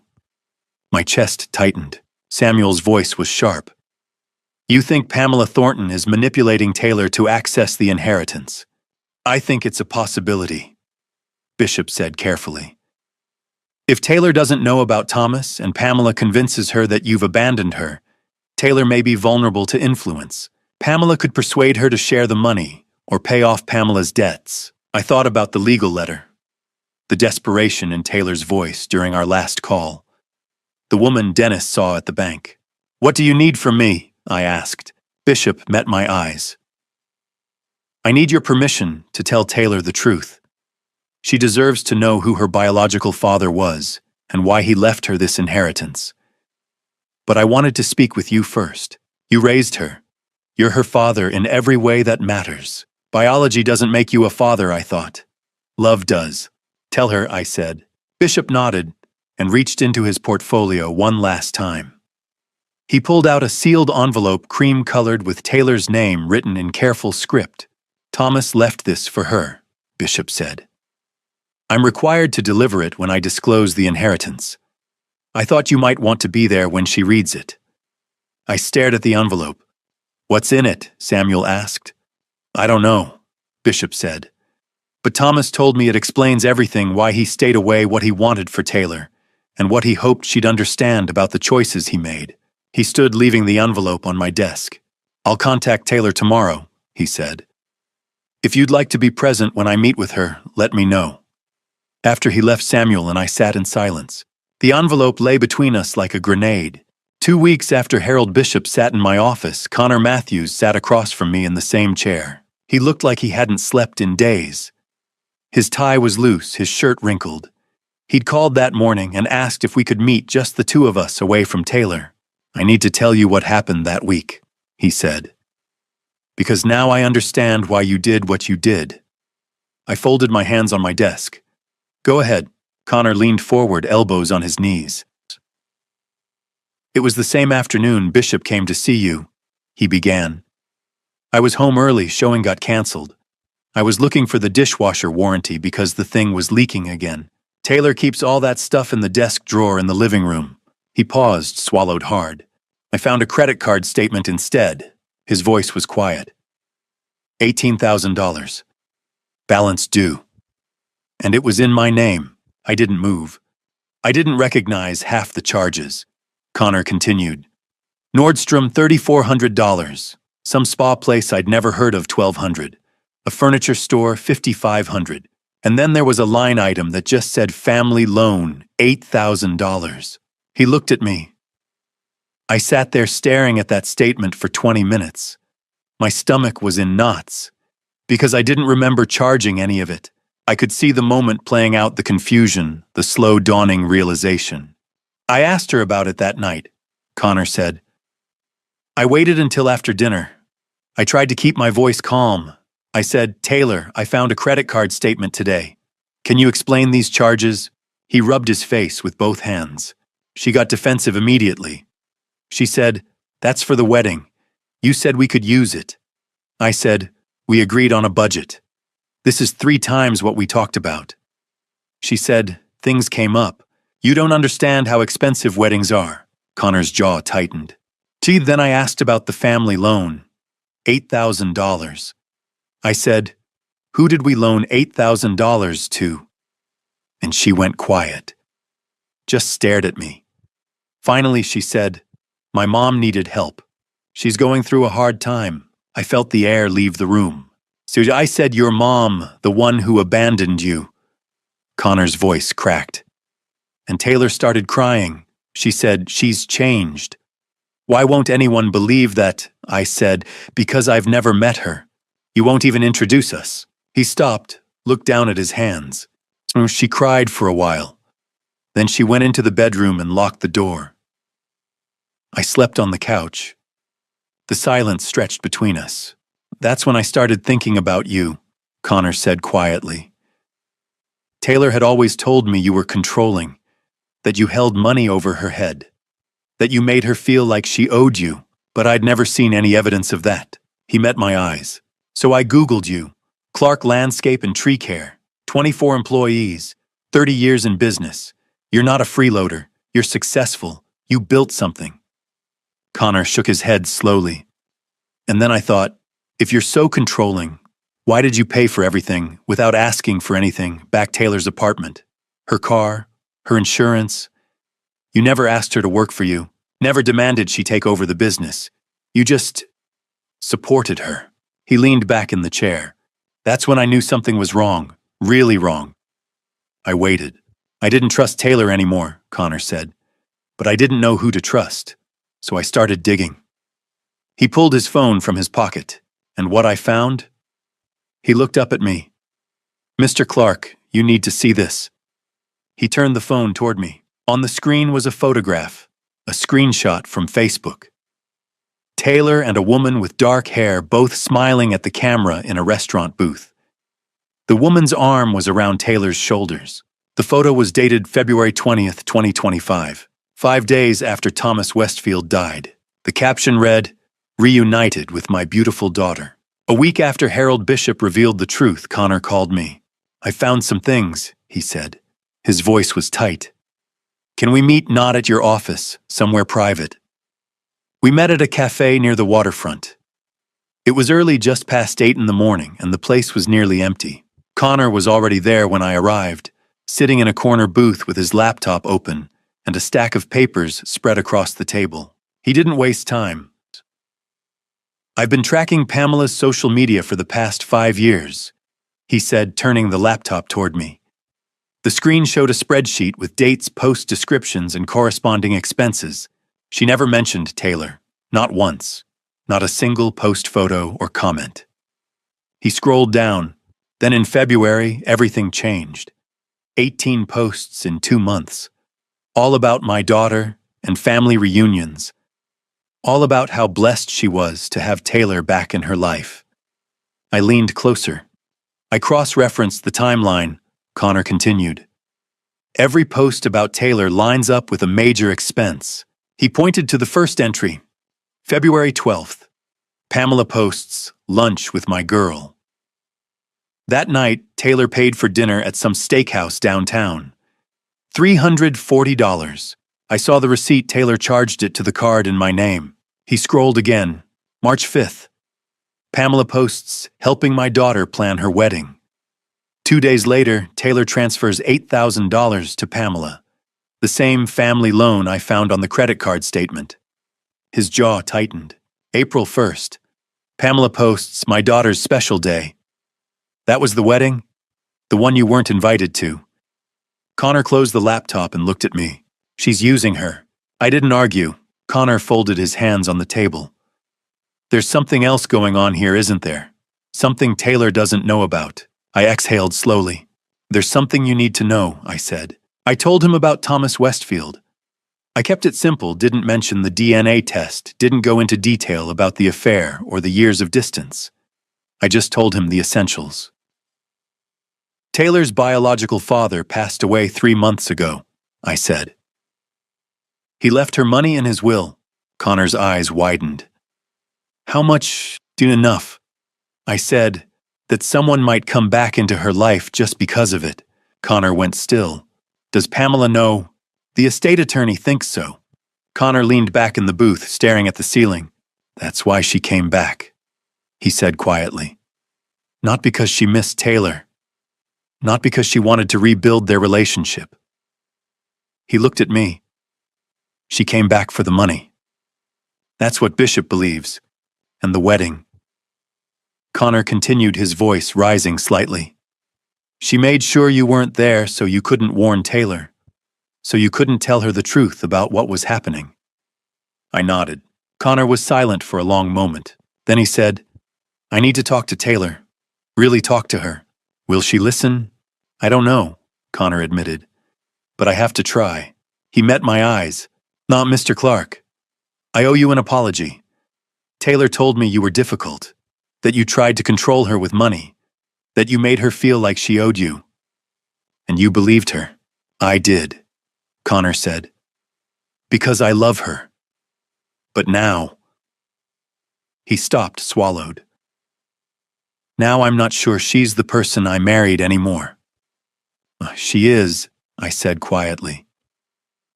My chest tightened. Samuel's voice was sharp. You think Pamela Thornton is manipulating Taylor to access the inheritance? I think it's a possibility, Bishop said carefully. If Taylor doesn't know about Thomas and Pamela convinces her that you've abandoned her, Taylor may be vulnerable to influence. Pamela could persuade her to share the money or pay off Pamela's debts. I thought about the legal letter, the desperation in Taylor's voice during our last call. The woman Dennis saw at the bank. What do you need from me? I asked. Bishop met my eyes. I need your permission to tell Taylor the truth. She deserves to know who her biological father was and why he left her this inheritance. But I wanted to speak with you first. You raised her. You're her father in every way that matters. Biology doesn't make you a father, I thought. Love does. Tell her, I said. Bishop nodded and reached into his portfolio one last time. He pulled out a sealed envelope cream-colored with Taylor's name written in careful script. Thomas left this for her, Bishop said. I'm required to deliver it when I disclose the inheritance. I thought you might want to be there when she reads it. I stared at the envelope. What's in it? Samuel asked. I don't know, Bishop said. But Thomas told me it explains everything, why he stayed away, what he wanted for Taylor, and what he hoped she'd understand about the choices he made. He stood, leaving the envelope on my desk. I'll contact Taylor tomorrow, he said. If you'd like to be present when I meet with her, let me know. After he left, Samuel and I sat in silence. The envelope lay between us like a grenade. 2 weeks after Harold Bishop sat in my office, Connor Matthews sat across from me in the same chair. He looked like he hadn't slept in days. His tie was loose, his shirt wrinkled. He'd called that morning and asked if we could meet, just the two of us, away from Taylor. I need to tell you what happened that week, he said. Because now I understand why you did what you did. I folded my hands on my desk. Go ahead. Connor leaned forward, elbows on his knees. It was the same afternoon Bishop came to see you, he began. I was home early, showing got canceled. I was looking for the dishwasher warranty because the thing was leaking again. Taylor keeps all that stuff in the desk drawer in the living room. He paused, swallowed hard. I found a credit card statement instead. His voice was quiet. $18,000. Balance due. And it was in my name. I didn't move. I didn't recognize half the charges. Connor continued. Nordstrom, $3,400. Some spa place I'd never heard of, $1,200. A furniture store, $5,500. And then there was a line item that just said family loan, $8,000. He looked at me. I sat there staring at that statement for 20 minutes. My stomach was in knots, because I didn't remember charging any of it. I could see the moment playing out, the confusion, the slow dawning realization. I asked her about it that night, Connor said. I waited until after dinner. I tried to keep my voice calm. I said, Taylor, I found a credit card statement today. Can you explain these charges? He rubbed his face with both hands. She got defensive immediately. She said, that's for the wedding. You said we could use it. I said, we agreed on a budget. This is 3 times what we talked about. She said, "Things came up. You don't understand how expensive weddings are." Connor's jaw tightened. Gee, then I asked about the family loan. $8,000. I said, "Who did we loan $8,000 to?" And she went quiet. Just stared at me. Finally, she said, "My mom needed help. She's going through a hard time." I felt the air leave the room. "So I said, your mom, the one who abandoned you." Connor's voice cracked. And Taylor started crying. She said, "She's changed." "Why won't anyone believe that?" I said, "Because I've never met her. You won't even introduce us." He stopped, looked down at his hands. She cried for a while. Then she went into the bedroom and locked the door. I slept on the couch. The silence stretched between us. "That's when I started thinking about you," Connor said quietly. "Taylor had always told me you were controlling, that you held money over her head, that you made her feel like she owed you, but I'd never seen any evidence of that." He met my eyes. "So I Googled you. Clark Landscape and Tree Care, 24 employees, 30 years in business. You're not a freeloader. You're successful. You built something." Connor shook his head slowly. And then I thought, if you're so controlling, why did you pay for everything without asking for anything back Taylor's apartment? Her car, her insurance. You never asked her to work for you, never demanded she take over the business. You just supported her. He leaned back in the chair. "That's when I knew something was wrong, really wrong." I waited. "I didn't trust Taylor anymore," Connor said. "But I didn't know who to trust, so I started digging." He pulled his phone from his pocket, and what I found? He looked up at me. "Mr. Clark, you need to see this." He turned the phone toward me. On the screen was a photograph, a screenshot from Facebook. Taylor and a woman with dark hair both smiling at the camera in a restaurant booth. The woman's arm was around Taylor's shoulders. The photo was dated February 20th, 2025, 5 days after Thomas Westfield died. The caption read, "Reunited with my beautiful daughter." A week after Harold Bishop revealed the truth, Connor called me. "I found some things," he said. His voice was tight. "Can we meet not at your office, somewhere private?" We met at a cafe near the waterfront. It was early, just past 8 in the morning, and the place was nearly empty. Connor was already there when I arrived, sitting in a corner booth with his laptop open and a stack of papers spread across the table. He didn't waste time. "I've been tracking Pamela's social media for the past 5 years," he said, turning the laptop toward me. The screen showed a spreadsheet with dates, post descriptions, and corresponding expenses. She never mentioned Taylor, not once, not a single post photo or comment. He scrolled down. Then in February, everything changed. 18 posts in 2 months. All about my daughter and family reunions. All about how blessed she was to have Taylor back in her life. I leaned closer. I cross-referenced the timeline, Connor continued. Every post about Taylor lines up with a major expense. He pointed to the first entry. February 12th. Pamela posts, "Lunch with my girl." That night, Taylor paid for dinner at some steakhouse downtown. $340. I saw the receipt. Taylor charged it to the card in my name. He scrolled again. March 5th. Pamela posts, "Helping my daughter plan her wedding." 2 days later, Taylor transfers $8,000 to Pamela, the same family loan I found on the credit card statement. His jaw tightened. April 1st. Pamela posts, "My daughter's special day." That was the wedding? The one you weren't invited to. Connor closed the laptop and looked at me. "She's using her." I didn't argue. Connor folded his hands on the table. "There's something else going on here, isn't there? Something Taylor doesn't know about." I exhaled slowly. "There's something you need to know," I said. I told him about Thomas Westfield. I kept it simple, didn't mention the DNA test, didn't go into detail about the affair or the years of distance. I just told him the essentials. "Taylor's biological father passed away 3 months ago," I said. "He left her money in his will." Connor's eyes widened. "How much? Enough." I said, "that someone might come back into her life just because of it. Connor went still. Does Pamela know? The estate attorney thinks so. Connor leaned back in the booth, staring at the ceiling. That's why she came back, he said quietly. Not because she missed Taylor. Not because she wanted to rebuild their relationship. He looked at me. She came back for the money. That's what Bishop believes. And the wedding. Connor continued, his voice rising slightly. She made sure you weren't there so you couldn't warn Taylor. So you couldn't tell her the truth about what was happening. I nodded. Connor was silent for a long moment. Then he said, I need to talk to Taylor. Really talk to her. Will she listen? I don't know, Connor admitted. But I have to try. He met my eyes. Not Mr. Clark. I owe you an apology. Taylor told me you were difficult, that you tried to control her with money, that you made her feel like she owed you. And you believed her. I did, Connor said. Because I love her. But now... He stopped, swallowed. Now I'm not sure she's the person I married anymore. She is, I said quietly.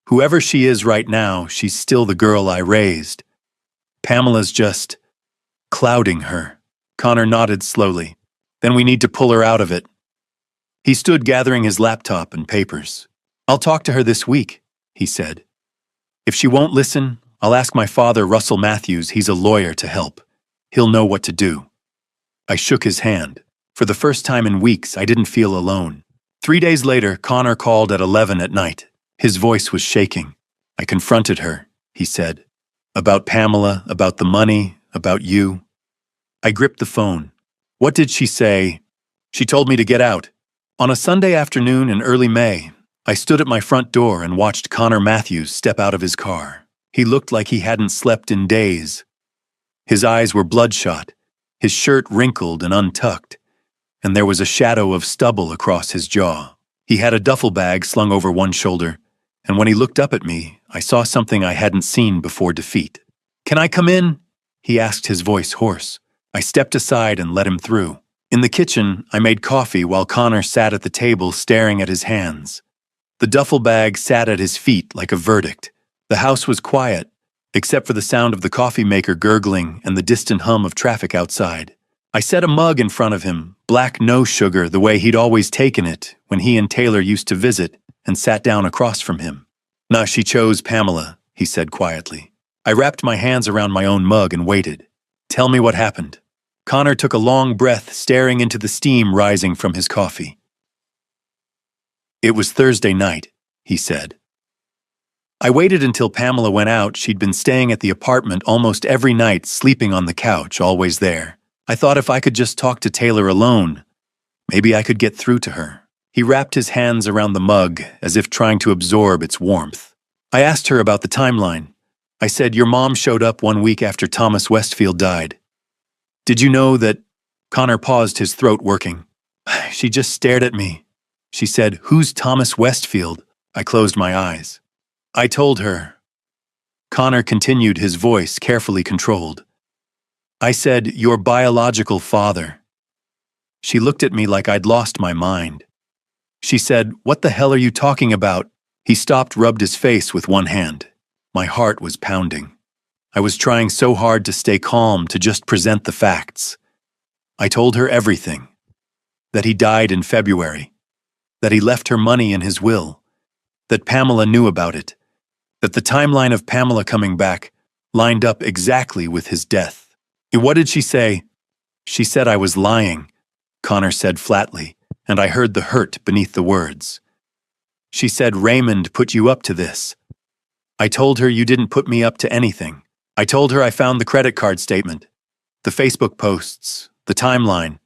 Whoever she is right now, she's still the girl I raised. Pamela's just clouding her. Connor nodded slowly. Then we need to pull her out of it. He stood gathering his laptop and papers. I'll talk to her this week, he said. If she won't listen, I'll ask my father, Russell Matthews. He's a lawyer, to help. He'll know what to do. I shook his hand. For the first time in weeks, I didn't feel alone. 3 days later, Connor called at 11 at night. His voice was shaking. I confronted her, he said. About Pamela, about the money, about you. I gripped the phone. What did she say? She told me to get out. On a Sunday afternoon in early May, I stood at my front door and watched Connor Matthews step out of his car. He looked like he hadn't slept in days. His eyes were bloodshot, his shirt wrinkled and untucked, and there was a shadow of stubble across his jaw. He had a duffel bag slung over one shoulder, and when he looked up at me, I saw something I hadn't seen before defeat. Can I come in? He asked, his voice hoarse. I stepped aside and let him through. In the kitchen, I made coffee while Connor sat at the table staring at his hands. The duffel bag sat at his feet like a verdict. The house was quiet, except for the sound of the coffee maker gurgling and the distant hum of traffic outside. I set a mug in front of him, black no sugar the way he'd always taken it when he and Taylor used to visit, and sat down across from him. Nah, she chose Pamela, he said quietly. I wrapped my hands around my own mug and waited. Tell me what happened. Connor took a long breath, staring into the steam rising from his coffee. It was Thursday night, he said. I waited until Pamela went out. She'd been staying at the apartment almost every night, sleeping on the couch, always there. I thought if I could just talk to Taylor alone, maybe I could get through to her. He wrapped his hands around the mug, as if trying to absorb its warmth. I asked her about the timeline. I said, your mom showed up 1 week after Thomas Westfield died. Did you know that... Connor paused, his throat working. She just stared at me. She said, who's Thomas Westfield? I closed my eyes. I told her. Connor continued, his voice carefully controlled. I said, your biological father. She looked at me like I'd lost my mind. She said, what the hell are you talking about? He stopped, rubbed his face with one hand. My heart was pounding. I was trying so hard to stay calm, to just present the facts. I told her everything. That he died in February. That he left her money in his will. That Pamela knew about it. That the timeline of Pamela coming back lined up exactly with his death. What did she say? She said I was lying, Connor said flatly, and I heard the hurt beneath the words. She said Raymond put you up to this. I told her you didn't put me up to anything. I told her I found the credit card statement, the Facebook posts, the timeline.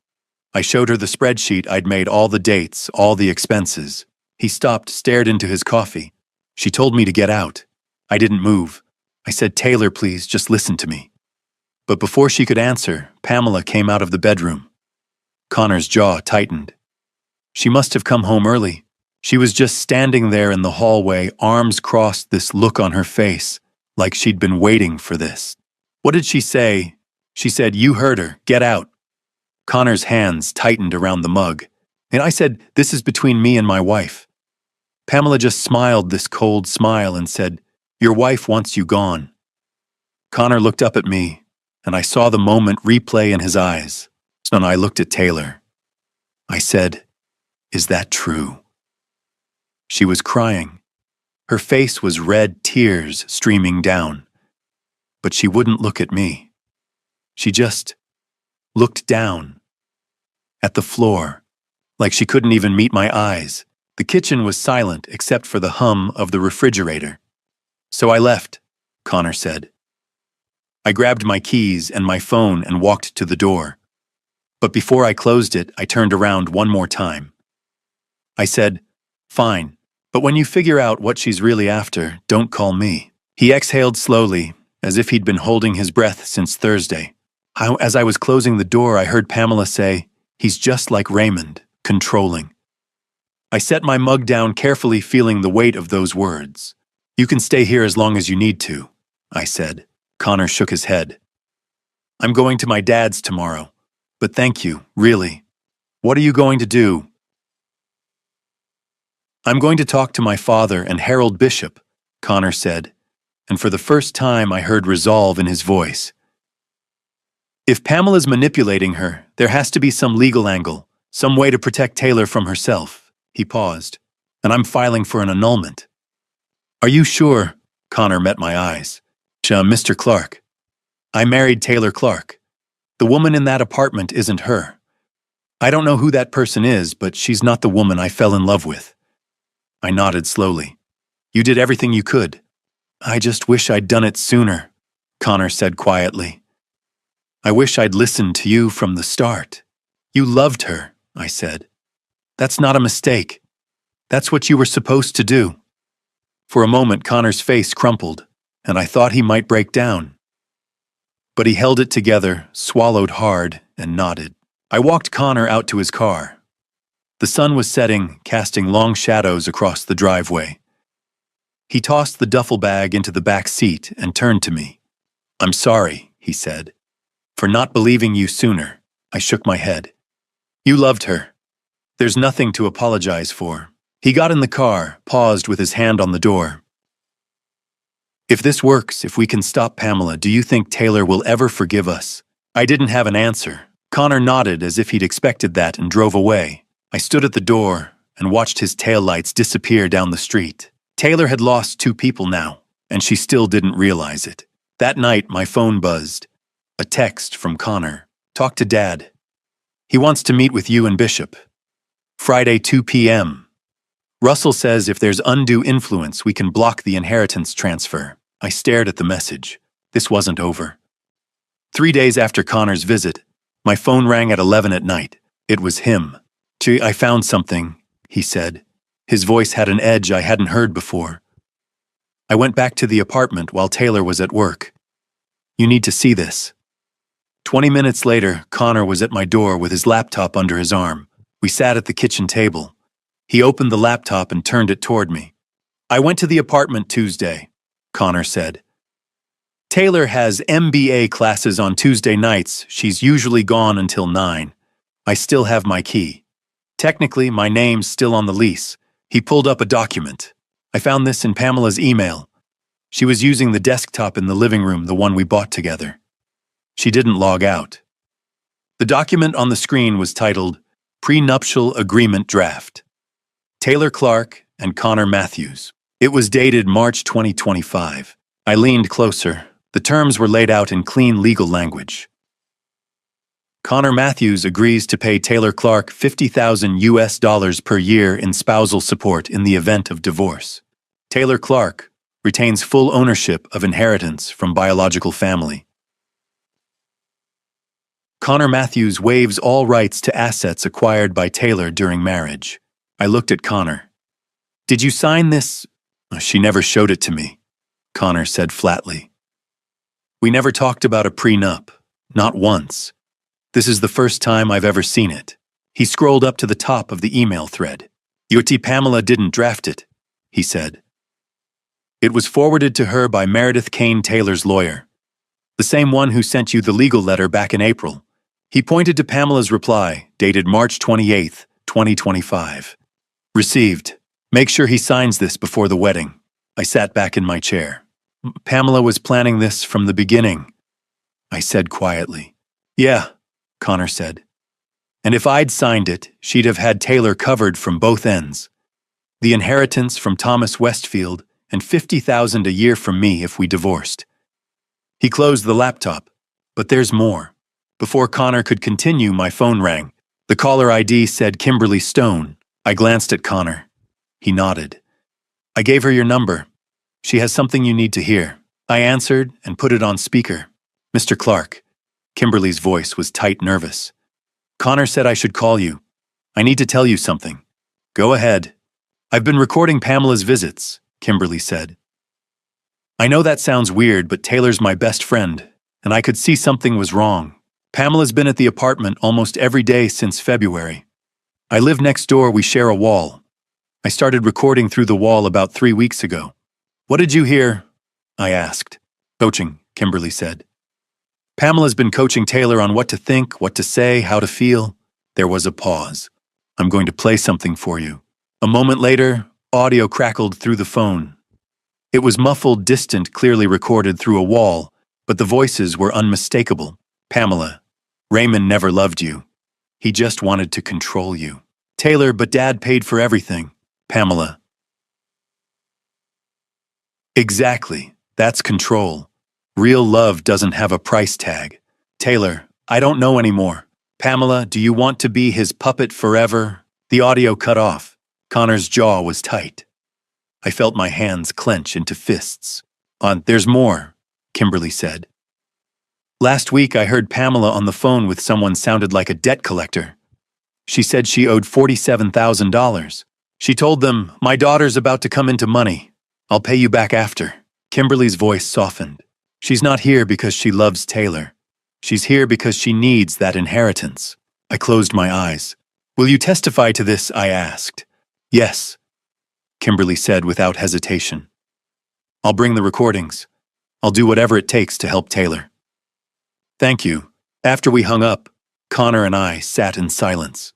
I showed her the spreadsheet I'd made, all the dates, all the expenses. He stopped, stared into his coffee. She told me to get out. I didn't move. I said, Taylor, please, just listen to me. But before she could answer, Pamela came out of the bedroom. Connor's jaw tightened. She must have come home early. She was just standing there in the hallway, arms crossed, this look on her face, like she'd been waiting for this. What did she say? She said, you heard her, get out. Connor's hands tightened around the mug. And I said, "This is between me and my wife." Pamela just smiled this cold smile and said, "Your wife wants you gone." Connor looked up at me, and I saw the moment replay in his eyes. And I looked at Taylor. I said, "Is that true?" She was crying. Her face was red, tears streaming down. But she wouldn't look at me. She just looked down at the floor, like she couldn't even meet my eyes. The kitchen was silent except for the hum of the refrigerator. "So I left," Connor said. I grabbed my keys and my phone and walked to the door. But before I closed it, I turned around one more time. I said, "Fine, but when you figure out what she's really after, don't call me." He exhaled slowly, as if he'd been holding his breath since Thursday. As I was closing the door, I heard Pamela say, "He's just like Raymond, controlling." I set my mug down carefully, feeling the weight of those words. "You can stay here as long as you need to," I said. Connor shook his head. "I'm going to my dad's tomorrow. But thank you, really. What are you going to do?" "I'm going to talk to my father and Harold Bishop," Connor said, and for the first time I heard resolve in his voice. "If Pamela's manipulating her, there has to be some legal angle, some way to protect Taylor from herself." He paused. "And I'm filing for an annulment." "Are you sure?" Connor met my eyes. "Mr. Clark. I married Taylor Clark. The woman in that apartment isn't her. I don't know who that person is, but she's not the woman I fell in love with." I nodded slowly. "You did everything you could." "I just wish I'd done it sooner," Connor said quietly. "I wish I'd listened to you from the start." "You loved her," I said. "That's not a mistake. That's what you were supposed to do." For a moment, Connor's face crumpled, and I thought he might break down. But he held it together, swallowed hard, and nodded. I walked Connor out to his car. The sun was setting, casting long shadows across the driveway. He tossed the duffel bag into the back seat and turned to me. "I'm sorry," he said, "for not believing you sooner." I shook my head. "You loved her. There's nothing to apologize for." He got in the car, paused with his hand on the door. "If this works, if we can stop Pamela, do you think Taylor will ever forgive us?" I didn't have an answer. Connor nodded as if he'd expected that and drove away. I stood at the door and watched his taillights disappear down the street. Taylor had lost 2 people now, and she still didn't realize it. That night, my phone buzzed. A text from Connor. "Talk to Dad. He wants to meet with you and Bishop. Friday, 2 p.m. Russell says if there's undue influence, we can block the inheritance transfer." I stared at the message. This wasn't over. 3 days after Connor's visit, my phone rang at 11 at night. It was him. "I found something," he said. His voice had an edge I hadn't heard before. "I went back to the apartment while Taylor was at work. You need to see this." 20 minutes later, Connor was at my door with his laptop under his arm. We sat at the kitchen table. He opened the laptop and turned it toward me. "I went to the apartment Tuesday," Connor said. "Taylor has MBA classes on Tuesday nights. She's usually gone until 9. I still have my key. Technically, my name's still on the lease." He pulled up a document. "I found this in Pamela's email. She was using the desktop in the living room, the one we bought together. She didn't log out." The document on the screen was titled Prenuptial Agreement Draft. Taylor Clark and Connor Matthews. It was dated March 2025. I leaned closer. The terms were laid out in clean legal language. Connor Matthews agrees to pay Taylor Clark $50,000 per year in spousal support in the event of divorce. Taylor Clark retains full ownership of inheritance from biological family. Connor Matthews waives all rights to assets acquired by Taylor during marriage. I looked at Connor. "Did you sign this?" "She never showed it to me," Connor said flatly. "We never talked about a prenup, not once. This is the first time I've ever seen it." He scrolled up to the top of the email thread. Pamela didn't draft it," he said. "It was forwarded to her by Meredith Kane Taylor's lawyer, the same one who sent you the legal letter back in April." He pointed to Pamela's reply, dated March 28, 2025. Received. Make sure he signs this before the wedding. I sat back in my chair. Pamela was planning this from the beginning, I said quietly. Yeah, Connor said. And if I'd signed it, she'd have had Taylor covered from both ends. The inheritance from Thomas Westfield and $50,000 a year from me if we divorced. He closed the laptop, but there's more. Before Connor could continue, my phone rang. The caller ID said Kimberly Stone. I glanced at Connor. He nodded. I gave her your number. She has something you need to hear. I answered and put it on speaker. Mr. Clark. Kimberly's voice was tight, nervous. Connor said I should call you. I need to tell you something. Go ahead. I've been recording Pamela's visits, Kimberly said. I know that sounds weird, but Taylor's my best friend, and I could see something was wrong. Pamela's been at the apartment almost every day since February. I live next door, we share a wall. I started recording through the wall about 3 weeks ago. What did you hear? I asked. Coaching, Kimberly said. Pamela's been coaching Taylor on what to think, what to say, how to feel. There was a pause. I'm going to play something for you. A moment later, audio crackled through the phone. It was muffled, distant, clearly recorded through a wall, but the voices were unmistakable. Pamela, Raymond never loved you. He just wanted to control you. Taylor, but Dad paid for everything. Pamela. Exactly, that's control. Real love doesn't have a price tag. Taylor, I don't know anymore. Pamela, do you want to be his puppet forever? The audio cut off. Connor's jaw was tight. I felt my hands clench into fists. There's more, Kimberly said. Last week I heard Pamela on the phone with someone sounded like a debt collector. She said she owed $47,000. She told them, my daughter's about to come into money. I'll pay you back after. Kimberly's voice softened. She's not here because she loves Taylor. She's here because she needs that inheritance. I closed my eyes. Will you testify to this? I asked. Yes, Kimberly said without hesitation. I'll bring the recordings. I'll do whatever it takes to help Taylor. Thank you. After we hung up, Connor and I sat in silence.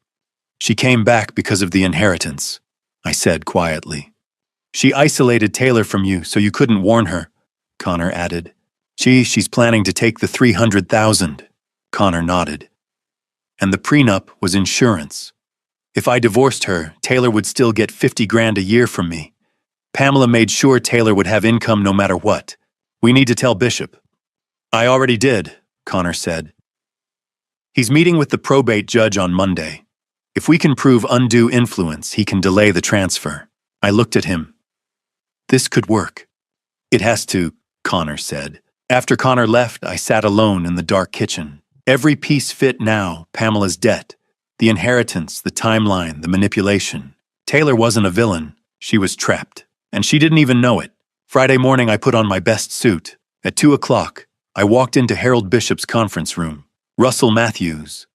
She came back because of the inheritance, I said quietly. She isolated Taylor from you so you couldn't warn her, Connor added. She's planning to take the $300,000, Connor nodded. And the prenup was insurance. If I divorced her, Taylor would still get $50,000 a year from me. Pamela made sure Taylor would have income no matter what. We need to tell Bishop. I already did, Connor said. He's meeting with the probate judge on Monday. If we can prove undue influence, he can delay the transfer. I looked at him. This could work. It has to, Connor said. After Connor left, I sat alone in the dark kitchen. Every piece fit now, Pamela's debt, the inheritance, the timeline, the manipulation. Taylor wasn't a villain. She was trapped. And she didn't even know it. Friday morning, I put on my best suit. At 2 o'clock, I walked into Harold Bishop's conference room. Russell Matthews,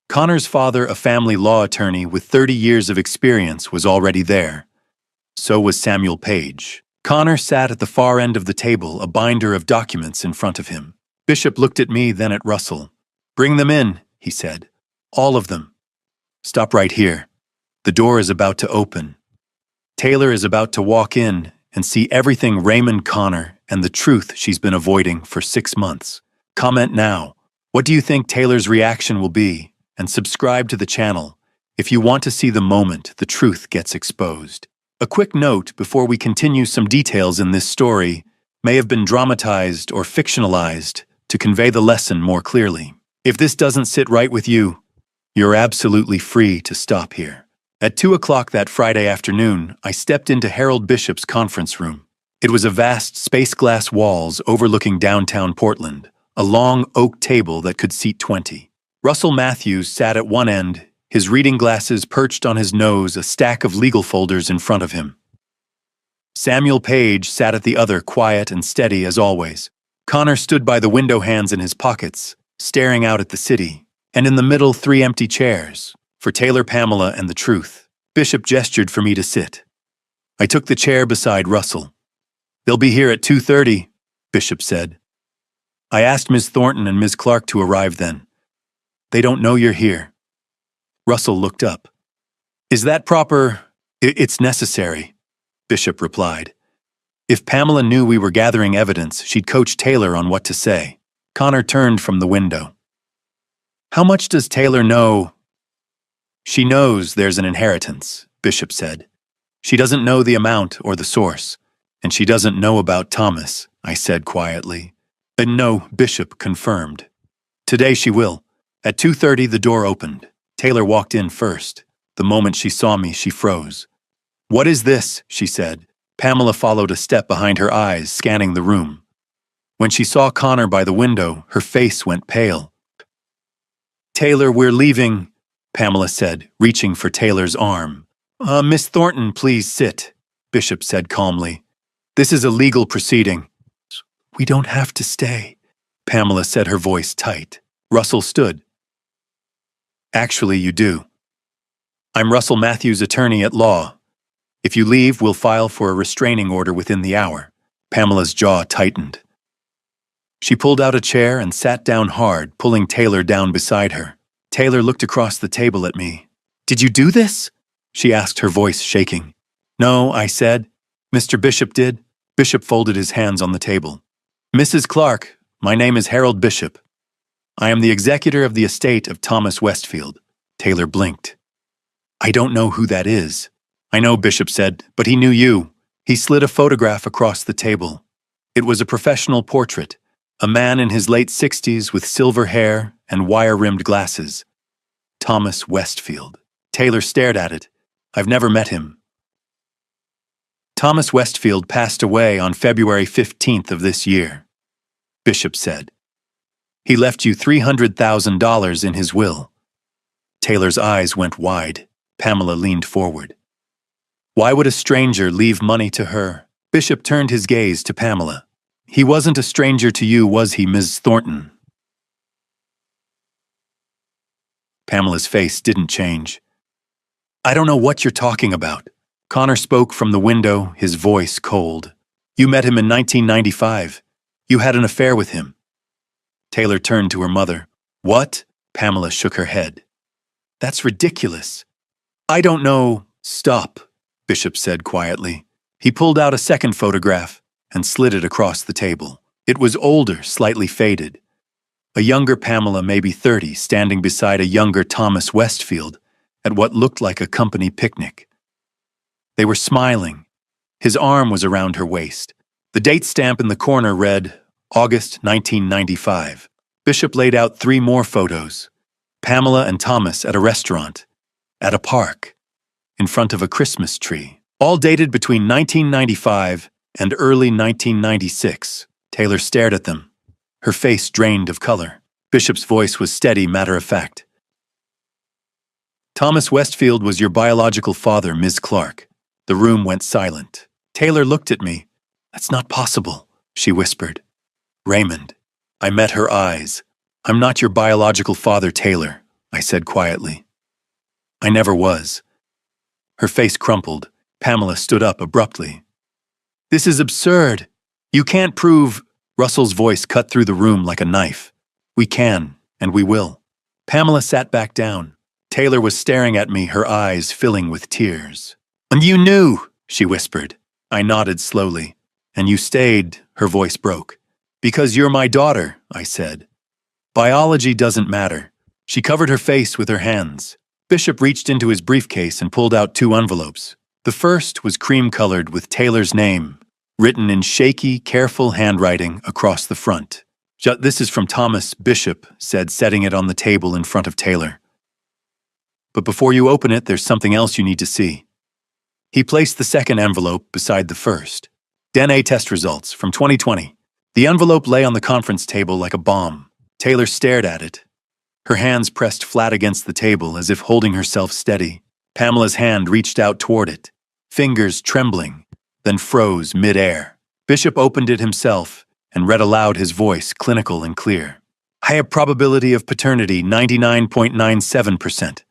Connor's father, a family law attorney with 30 years of experience, was already there. So was Samuel Page. Connor sat at the far end of the table, a binder of documents in front of him. Bishop looked at me, then at Russell. Bring them in, he said. All of them. Stop right here. The door is about to open. Taylor is about to walk in and see everything Raymond Connor and the truth she's been avoiding for 6 months. Comment now. What do you think Taylor's reaction will be? And subscribe to the channel if you want to see the moment the truth gets exposed. A quick note before we continue: some details in this story may have been dramatized or fictionalized to convey the lesson more clearly. If this doesn't sit right with you, you're absolutely free to stop here. At 2 o'clock that Friday afternoon, I stepped into Harold Bishop's conference room. It was a vast space glass walls overlooking downtown Portland, a long oak table that could seat 20. Russell Matthews sat at one end, his reading glasses perched on his nose, a stack of legal folders in front of him. Samuel Page sat at the other, quiet and steady as always. Connor stood by the window, hands in his pockets, staring out at the city, and in the middle 3 empty chairs, for Taylor, Pamela, and the truth. Bishop gestured for me to sit. I took the chair beside Russell. They'll be here at 2:30, Bishop said. I asked Ms. Thornton and Ms. Clark to arrive then. They don't know you're here. Russell looked up. Is that proper? It's necessary, Bishop replied. If Pamela knew we were gathering evidence, she'd coach Taylor on what to say. Connor turned from the window. How much does Taylor know? She knows there's an inheritance, Bishop said. She doesn't know the amount or the source, and she doesn't know about Thomas, I said quietly. No, Bishop confirmed. Today she will. At 2:30 the door opened. Taylor walked in first. The moment she saw me, she froze. What is this? She said. Pamela followed a step behind her eyes, scanning the room. When she saw Connor by the window, her face went pale. Taylor, we're leaving, Pamela said, reaching for Taylor's arm. Miss Thornton, please sit, Bishop said calmly. This is a legal proceeding. We don't have to stay, Pamela said, her voice tight. Russell stood. Actually, you do. I'm Russell Matthews' attorney at law. If you leave, we'll file for a restraining order within the hour. Pamela's jaw tightened. She pulled out a chair and sat down hard, pulling Taylor down beside her. Taylor looked across the table at me. Did you do this? She asked, her voice shaking. No, I said. Mr. Bishop did. Bishop folded his hands on the table. Mrs. Clark, my name is Harold Bishop. I am the executor of the estate of Thomas Westfield. Taylor blinked. I don't know who that is. I know, Bishop said, but he knew you. He slid a photograph across the table. It was a professional portrait, a man in his late 60s with silver hair and wire-rimmed glasses. Thomas Westfield. Taylor stared at it. I've never met him. Thomas Westfield passed away on February 15th of this year, Bishop said. He left you $300,000 in his will. Taylor's eyes went wide. Pamela leaned forward. Why would a stranger leave money to her? Bishop turned his gaze to Pamela. He wasn't a stranger to you, was he, Ms. Thornton? Pamela's face didn't change. I don't know what you're talking about. Connor spoke from the window, his voice cold. You met him in 1995. You had an affair with him. Taylor turned to her mother. What? Pamela shook her head. That's ridiculous. I don't know. Stop, Bishop said quietly. He pulled out a second photograph and slid it across the table. It was older, slightly faded. A younger Pamela, maybe 30, standing beside a younger Thomas Westfield at what looked like a company picnic. They were smiling. His arm was around her waist. The date stamp in the corner read, August 1995. Bishop laid out 3 more photos. Pamela and Thomas at a restaurant, at a park, in front of a Christmas tree, all dated between 1995 and early 1996. Taylor stared at them, her face drained of color. Bishop's voice was steady, matter-of-fact. Thomas Westfield was your biological father, Ms. Clark. The room went silent. Taylor looked at me. That's not possible, she whispered. Raymond. I met her eyes. I'm not your biological father, Taylor, I said quietly. I never was. Her face crumpled. Pamela stood up abruptly. This is absurd. You can't prove... Russell's voice cut through the room like a knife. We can, and we will. Pamela sat back down. Taylor was staring at me, her eyes filling with tears. And you knew, she whispered. I nodded slowly. And you stayed, her voice broke. Because you're my daughter, I said. Biology doesn't matter. She covered her face with her hands. Bishop reached into his briefcase and pulled out 2 envelopes. The first was cream-colored with Taylor's name, written in shaky, careful handwriting across the front. This is from Thomas, Bishop said, setting it on the table in front of Taylor. But before you open it, there's something else you need to see. He placed the second envelope beside the first. DNA test results from 2020. The envelope lay on the conference table like a bomb. Taylor stared at it, her hands pressed flat against the table as if holding herself steady. Pamela's hand reached out toward it, fingers trembling, then froze mid-air. Bishop opened it himself and read aloud, his voice clinical and clear. High probability of paternity, 99.97%.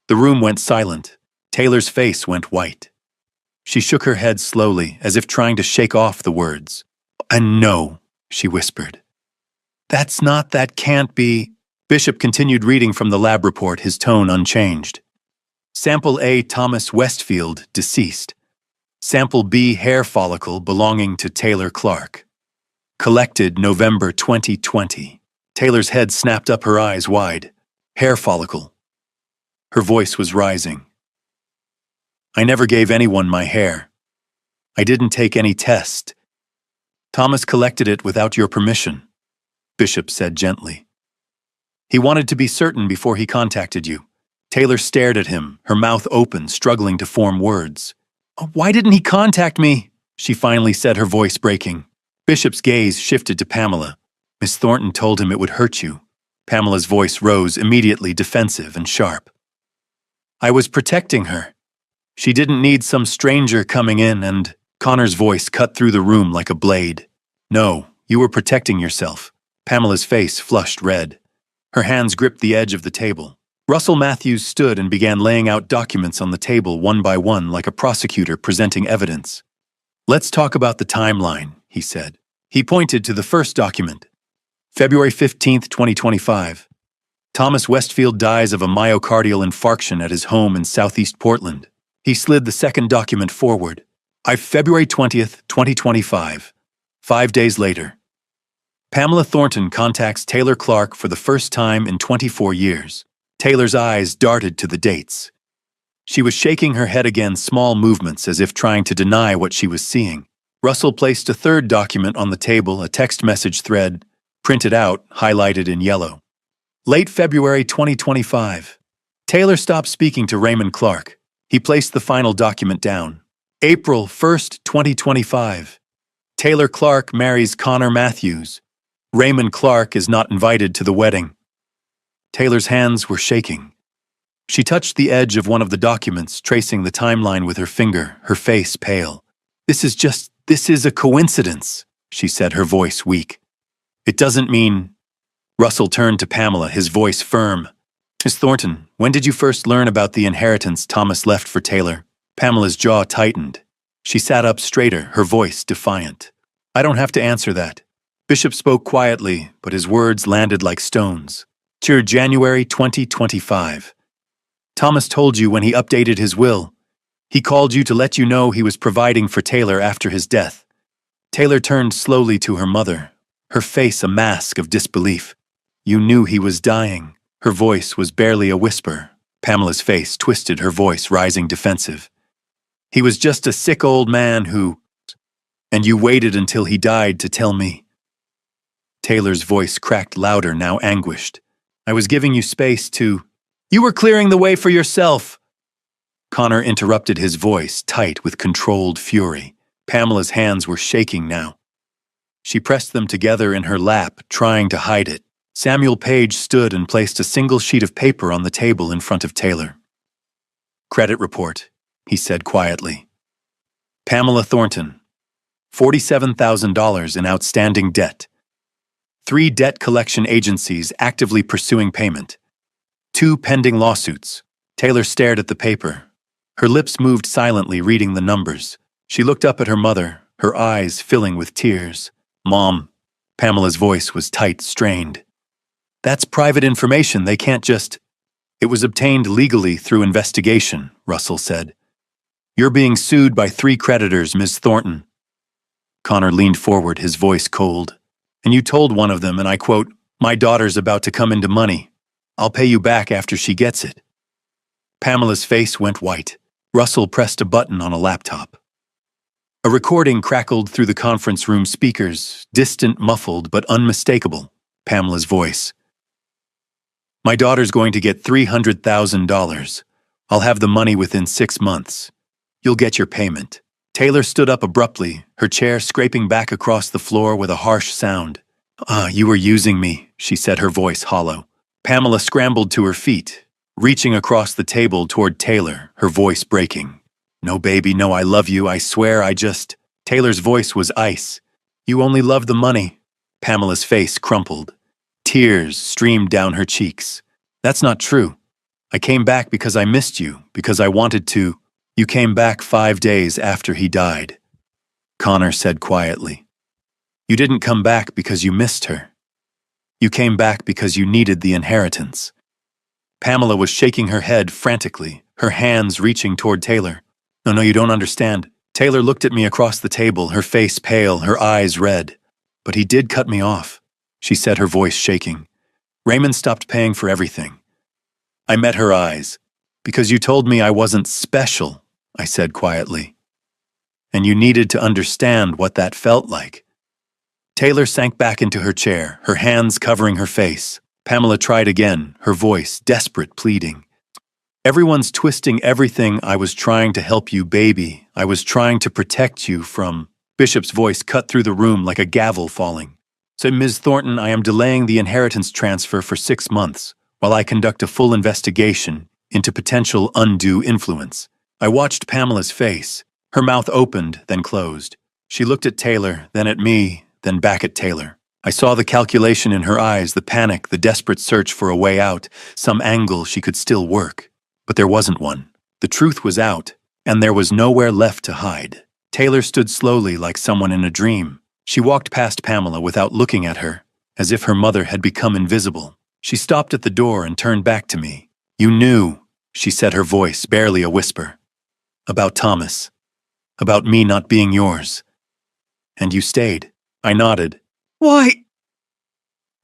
The room went silent. Taylor's face went white. She shook her head slowly, as if trying to shake off the words. And no, she whispered. That can't be. Bishop continued reading from the lab report, his tone unchanged. Sample A, Thomas Westfield, deceased. Sample B, hair follicle belonging to Taylor Clark. Collected November 2020. Taylor's head snapped up, her eyes wide. Hair follicle. Her voice was rising. I never gave anyone my hair. I didn't take any test. Thomas collected it without your permission, Bishop said gently. He wanted to be certain before he contacted you. Taylor stared at him, her mouth open, struggling to form words. Why didn't he contact me? She finally said, her voice breaking. Bishop's gaze shifted to Pamela. Miss Thornton told him it would hurt you. Pamela's voice rose, immediately defensive and sharp. I was protecting her. She didn't need some stranger coming in, and Connor's voice cut through the room like a blade. No, you were protecting yourself. Pamela's face flushed red. Her hands gripped the edge of the table. Russell Matthews stood and began laying out documents on the table one by one like a prosecutor presenting evidence. Let's talk about the timeline, he said. He pointed to the first document. February 15, 2025. Thomas Westfield dies of a myocardial infarction at his home in southeast Portland. He slid the second document forward. February 20th, 2025. 5 days later. Pamela Thornton contacts Taylor Clark for the first time in 24 years. Taylor's eyes darted to the dates. She was shaking her head again, small movements as if trying to deny what she was seeing. Russell placed a third document on the table, a text message thread, printed out, highlighted in yellow. Late February 2025. Taylor stopped speaking to Raymond Clark. He placed the final document down. April 1st, 2025. Taylor Clark marries Connor Matthews. Raymond Clark is not invited to the wedding. Taylor's hands were shaking. She touched the edge of one of the documents, tracing the timeline with her finger, her face pale. This is a coincidence, she said, her voice weak. It doesn't mean... Russell turned to Pamela, his voice firm. Miss Thornton, when did you first learn about the inheritance Thomas left for Taylor? Pamela's jaw tightened. She sat up straighter, her voice defiant. I don't have to answer that. Bishop spoke quietly, but his words landed like stones. January 2025. Thomas told you when he updated his will. He called you to let you know he was providing for Taylor after his death. Taylor turned slowly to her mother, her face a mask of disbelief. You knew he was dying. Her voice was barely a whisper. Pamela's face twisted, her voice rising defensive. He was just a sick old man who... And you waited until he died to tell me. Taylor's voice cracked louder, now anguished. I was giving you space to... You were clearing the way for yourself. Connor interrupted, his voice tight with controlled fury. Pamela's hands were shaking now. She pressed them together in her lap, trying to hide it. Samuel Page stood and placed a single sheet of paper on the table in front of Taylor. Credit report, he said quietly. Pamela Thornton, $47,000 in outstanding debt. 3 debt collection agencies actively pursuing payment. 2 pending lawsuits. Taylor stared at the paper. Her lips moved silently, reading the numbers. She looked up at her mother, her eyes filling with tears. Mom. Pamela's voice was tight, strained. That's private information, they can't just... It was obtained legally through investigation, Russell said. You're being sued by 3 creditors, Ms. Thornton. Connor leaned forward, his voice cold. And you told one of them, and I quote, my daughter's about to come into money. I'll pay you back after she gets it. Pamela's face went white. Russell pressed a button on a laptop. A recording crackled through the conference room speakers, distant, muffled, but unmistakable. Pamela's voice. My daughter's going to get $300,000. I'll have the money within 6 months. You'll get your payment. Taylor stood up abruptly, her chair scraping back across the floor with a harsh sound. You were using me, she said, her voice hollow. Pamela scrambled to her feet, reaching across the table toward Taylor, her voice breaking. No, baby, no, I love you, I swear, Taylor's voice was ice. You only love the money. Pamela's face crumpled. Tears streamed down her cheeks. That's not true. I came back because I missed you, because I wanted to. You came back 5 days after he died. Connor said quietly. You didn't come back because you missed her. You came back because you needed the inheritance. Pamela was shaking her head frantically, her hands reaching toward Taylor. No, you don't understand. Taylor looked at me across the table, her face pale, her eyes red. But he did cut me off, she said, her voice shaking. Raymond stopped paying for everything. I met her eyes. Because you told me I wasn't special, I said quietly. And you needed to understand what that felt like. Taylor sank back into her chair, her hands covering her face. Pamela tried again, her voice desperate, pleading. Everyone's twisting everything. I was trying to help you, baby. I was trying to protect you from... Bishop's voice cut through the room like a gavel falling. So, Ms. Thornton, I am delaying the inheritance transfer for 6 months while I conduct a full investigation into potential undue influence. I watched Pamela's face. Her mouth opened, then closed. She looked at Taylor, then at me, then back at Taylor. I saw the calculation in her eyes, the panic, the desperate search for a way out, some angle she could still work. But there wasn't one. The truth was out, and there was nowhere left to hide. Taylor stood slowly like someone in a dream. She walked past Pamela without looking at her, as if her mother had become invisible. She stopped at the door and turned back to me. You knew, she said, her voice barely a whisper. About Thomas. About me not being yours. And you stayed. I nodded. Why?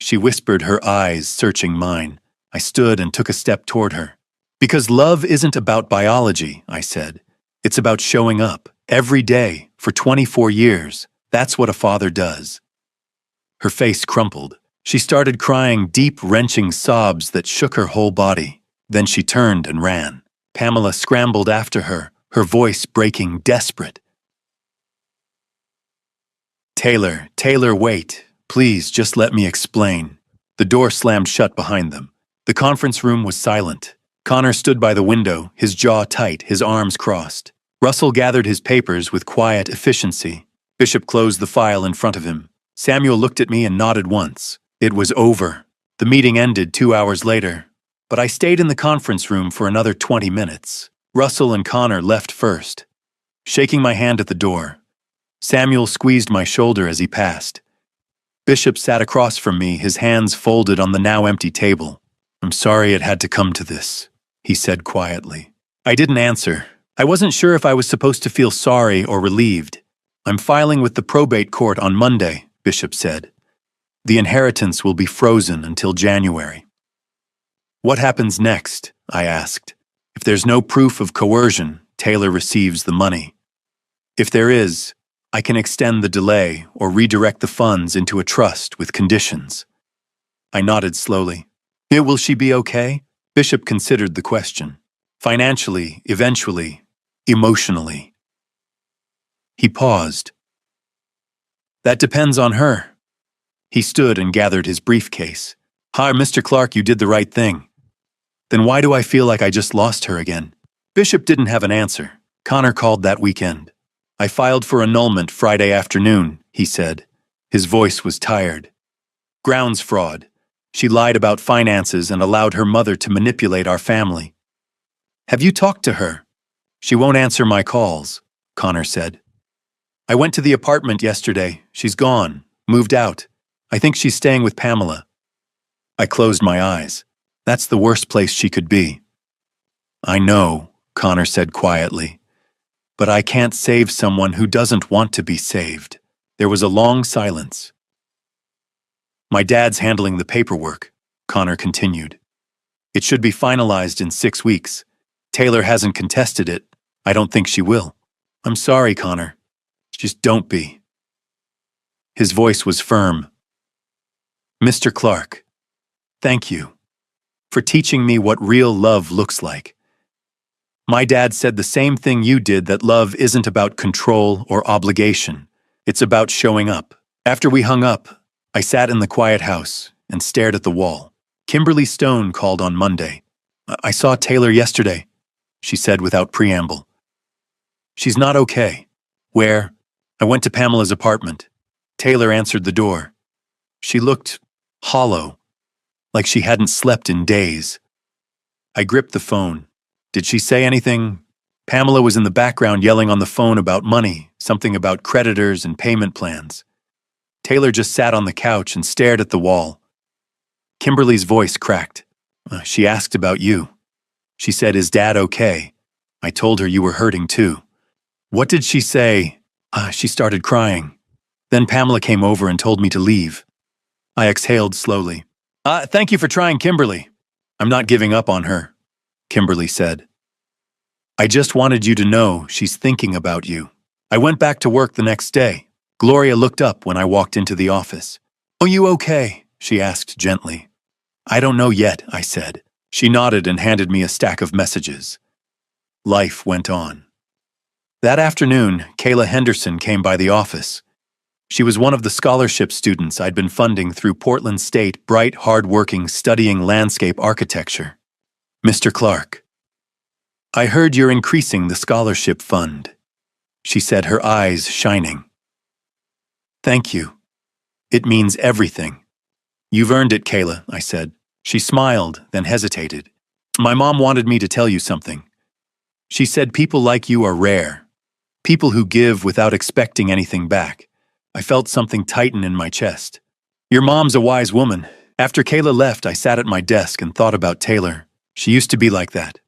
She whispered, her eyes searching mine. I stood and took a step toward her. Because love isn't about biology, I said. It's about showing up. Every day, for 24 years, that's what a father does. Her face crumpled. She started crying deep, wrenching sobs that shook her whole body. Then she turned and ran. Pamela scrambled after her, her voice breaking, desperate. Taylor, wait. Please, just let me explain. The door slammed shut behind them. The conference room was silent. Connor stood by the window, his jaw tight, his arms crossed. Russell gathered his papers with quiet efficiency. Bishop closed the file in front of him. Samuel looked at me and nodded once. It was over. The meeting ended 2 hours later. But I stayed in the conference room for another 20 minutes. Russell and Connor left first. Shaking my hand at the door, Samuel squeezed my shoulder as he passed. Bishop sat across from me, his hands folded on the now empty table. I'm sorry it had to come to this, he said quietly. I didn't answer. I wasn't sure if I was supposed to feel sorry or relieved. I'm filing with the probate court on Monday, Bishop said. The inheritance will be frozen until January. What happens next? I asked. If there's no proof of coercion, Taylor receives the money. If there is, I can extend the delay or redirect the funds into a trust with conditions. I nodded slowly. Will she be okay? Bishop considered the question. Financially, eventually, emotionally. He paused. That depends on her. He stood and gathered his briefcase. Hi, Mr. Clark, you did the right thing. Then why do I feel like I just lost her again? Bishop didn't have an answer. Connor called that weekend. I filed for annulment Friday afternoon, he said. His voice was tired. Grounds fraud. She lied about finances and allowed her mother to manipulate our family. Have you talked to her? She won't answer my calls, Connor said. I went to the apartment yesterday. She's gone, moved out. I think she's staying with Pamela. I closed my eyes. That's the worst place she could be. I know, Connor said quietly. But I can't save someone who doesn't want to be saved. There was a long silence. My dad's handling the paperwork, Connor continued. It should be finalized in 6 weeks. Taylor hasn't contested it. I don't think she will. I'm sorry, Connor. Just don't be. His voice was firm. Mr. Clark, thank you for teaching me what real love looks like. My dad said the same thing you did, that love isn't about control or obligation. It's about showing up. After we hung up, I sat in the quiet house and stared at the wall. Kimberly Stone called on Monday. I saw Taylor yesterday, she said without preamble. She's not okay. Where? I went to Pamela's apartment. Taylor answered the door. She looked hollow, like she hadn't slept in days. I gripped the phone. Did she say anything? Pamela was in the background yelling on the phone about money, something about creditors and payment plans. Taylor just sat on the couch and stared at the wall. Kimberly's voice cracked. She asked about you. She said, "Is Dad okay?" I told her you were hurting too. What did she say? She started crying. Then Pamela came over and told me to leave. I exhaled slowly. Thank you for trying, Kimberly. I'm not giving up on her, Kimberly said. I just wanted you to know she's thinking about you. I went back to work the next day. Gloria looked up when I walked into the office. "Are you okay?" she asked gently. "I don't know yet," I said. She nodded and handed me a stack of messages. Life went on. That afternoon, Kayla Henderson came by the office. She was one of the scholarship students I'd been funding through Portland State, bright, hard-working, studying landscape architecture. "Mr. Clark, I heard you're increasing the scholarship fund," she said, her eyes shining. "Thank you. It means everything." "You've earned it, Kayla," I said. She smiled, then hesitated. "My mom wanted me to tell you something. She said people like you are rare. People who give without expecting anything back." I felt something tighten in my chest. "Your mom's a wise woman." After Kayla left, I sat at my desk and thought about Taylor. She used to be like that.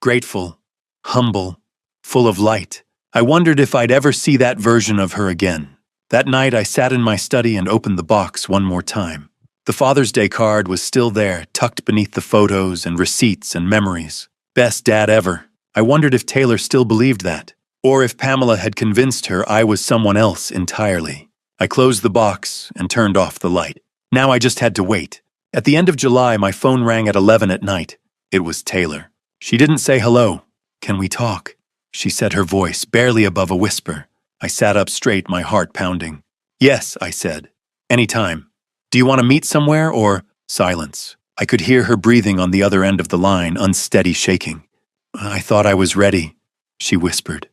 Grateful, humble, full of light. I wondered if I'd ever see that version of her again. That night, I sat in my study and opened the box one more time. The Father's Day card was still there, tucked beneath the photos and receipts and memories. Best dad ever. I wondered if Taylor still believed that, or if Pamela had convinced her I was someone else entirely. I closed the box and turned off the light. Now I just had to wait. At the end of July, my phone rang at 11 at night. It was Taylor. She didn't say hello. "Can we talk?" she said, her voice barely above a whisper. I sat up straight, my heart pounding. "Yes," I said. "Anytime. Do you want to meet somewhere or—" Silence. I could hear her breathing on the other end of the line, unsteady shaking. "I thought I was ready," she whispered.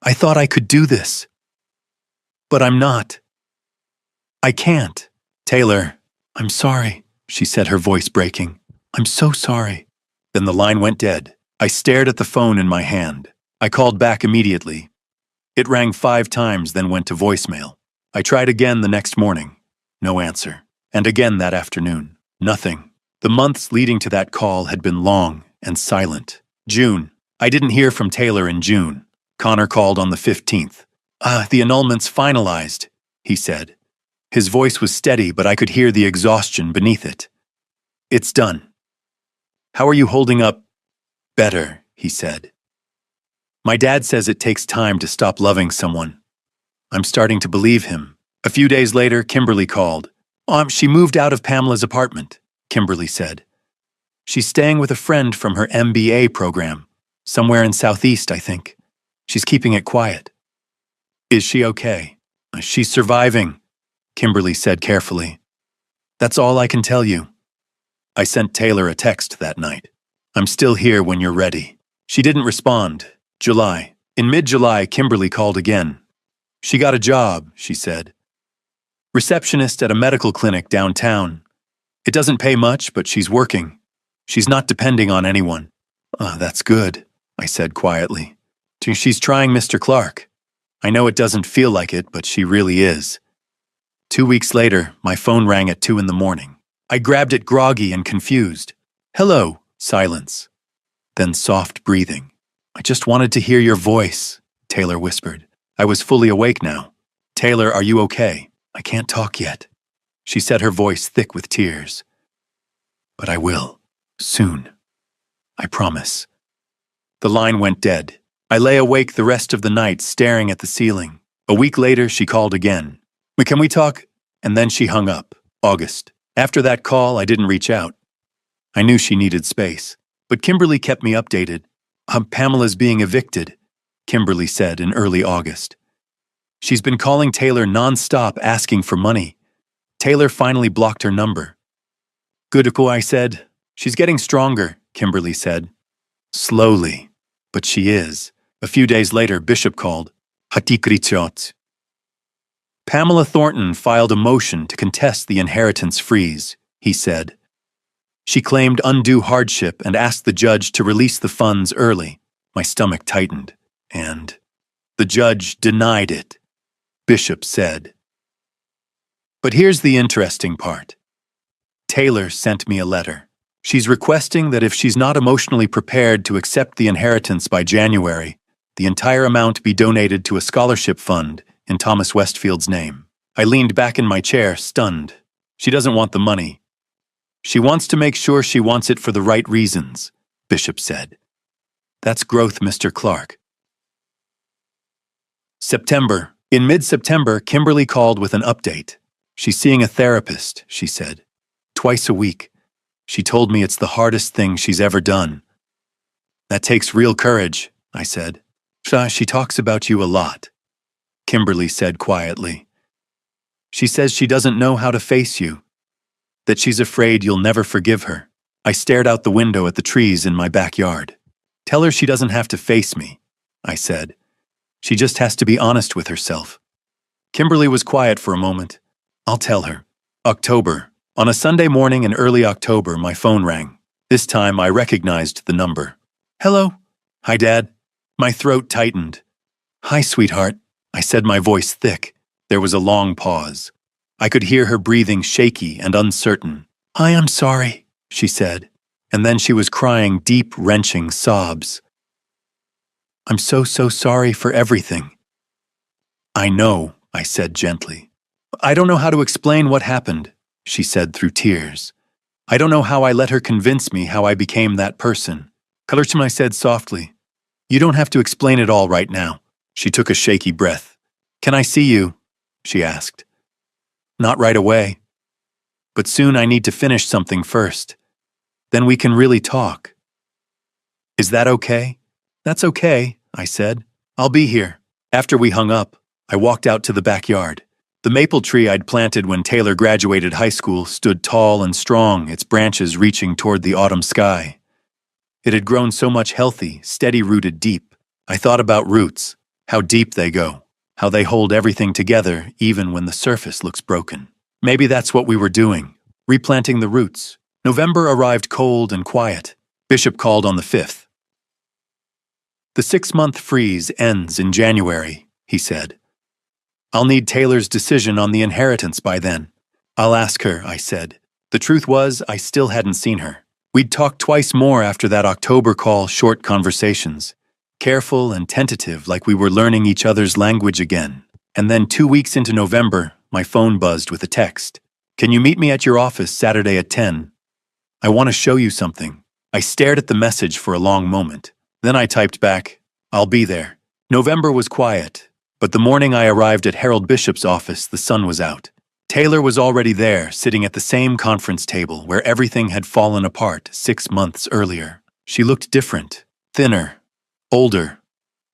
"I thought I could do this. But I'm not. I can't." "Taylor, I'm sorry," she said, her voice breaking. "I'm so sorry." Then the line went dead. I stared at the phone in my hand. I called back immediately. It rang 5 times, then went to voicemail. I tried again the next morning. No answer. And again that afternoon. Nothing. The months leading to that call had been long and silent. June. I didn't hear from Taylor in June. Connor called on the 15th. The annulment's finalized," he said. His voice was steady, but I could hear the exhaustion beneath it. "It's done." "How are you holding up?" "Better," he said. "My dad says it takes time to stop loving someone." I'm starting to believe him. A few days later, Kimberly called. She moved out of Pamela's apartment," Kimberly said. "She's staying with a friend from her MBA program, somewhere in Southeast, I think. She's keeping it quiet." "Is she okay?" "She's surviving," Kimberly said carefully. "That's all I can tell you." I sent Taylor a text that night. "I'm still here when you're ready." She didn't respond. July. In mid-July, Kimberly called again. "She got a job," she said. "Receptionist at a medical clinic downtown. It doesn't pay much, but she's working. She's not depending on anyone." That's good," I said quietly. "She's trying Mr. Clark. I know it doesn't feel like it, but she really is." 2 weeks later, my phone rang at 2 in the morning. I grabbed it groggy and confused. "Hello," silence. Then soft breathing. "I just wanted to hear your voice," Taylor whispered. I was fully awake now. "Taylor, are you okay?" "I can't talk yet," she said, her voice thick with tears. "But I will. Soon. I promise." The line went dead. I lay awake the rest of the night staring at the ceiling. A week later, she called again. "Can we talk?" And then she hung up. August. After that call, I didn't reach out. I knew she needed space. But Kimberly kept me updated. Pamela's being evicted," Kimberly said in early August. "She's been calling Taylor nonstop asking for money. Taylor finally blocked her number." "Good," I said. "She's getting stronger," Kimberly said. "Slowly, but she is." A few days later, Bishop called. "Hatikrichot." "Pamela Thornton filed a motion to contest the inheritance freeze," he said. "She claimed undue hardship and asked the judge to release the funds early." My stomach tightened. "And the judge denied it," Bishop said. But here's the interesting part. Taylor sent me a letter. She's requesting that if she's not emotionally prepared to accept the inheritance by January, the entire amount be donated to a scholarship fund in Thomas Westfield's name. I leaned back in my chair, stunned. She doesn't want the money. She wants to make sure she wants it for the right reasons, Bishop said. That's growth, Mr. Clark. September. In mid-September, Kimberly called with an update. She's seeing a therapist, she said. Twice a week. She told me it's the hardest thing she's ever done. That takes real courage, I said. She talks about you a lot, Kimberly said quietly. She says she doesn't know how to face you, that she's afraid you'll never forgive her. I stared out the window at the trees in my backyard. Tell her she doesn't have to face me, I said. She just has to be honest with herself. Kimberly was quiet for a moment. I'll tell her. October. On a Sunday morning in early October, my phone rang. This time I recognized the number. Hello? Hi, Dad. My throat tightened. Hi, sweetheart. I said, my voice thick. There was a long pause. I could hear her breathing shaky and uncertain. I'm sorry, she said, and then she was crying deep, wrenching sobs. I'm so sorry for everything. I know, I said gently. I don't know how to explain what happened, she said through tears. I don't know how I let her convince me how I became that person. I said softly. You don't have to explain it all right now. She took a shaky breath. Can I see you? She asked. Not right away. But soon I need to finish something first. Then we can really talk. Is that okay? That's okay, I said. I'll be here. After we hung up, I walked out to the backyard. The maple tree I'd planted when Taylor graduated high school stood tall and strong, its branches reaching toward the autumn sky. It had grown so much healthy, steady-rooted deep. I thought about roots, how deep they go, how they hold everything together even when the surface looks broken. Maybe that's what we were doing, replanting the roots. November arrived cold and quiet. Bishop called on the 5th. The 6-month freeze ends in January, he said. I'll need Taylor's decision on the inheritance by then. I'll ask her, I said. The truth was, I still hadn't seen her. We'd talked twice more after that October call, short conversations. Careful and tentative, like we were learning each other's language again. And then 2 weeks into November, my phone buzzed with a text. Can you meet me at your office Saturday at 10? I want to show you something. I stared at the message for a long moment. Then I typed back, I'll be there. November was quiet, but the morning I arrived at Harold Bishop's office, the sun was out. Taylor was already there, sitting at the same conference table where everything had fallen apart 6 months earlier. She looked different, thinner, older.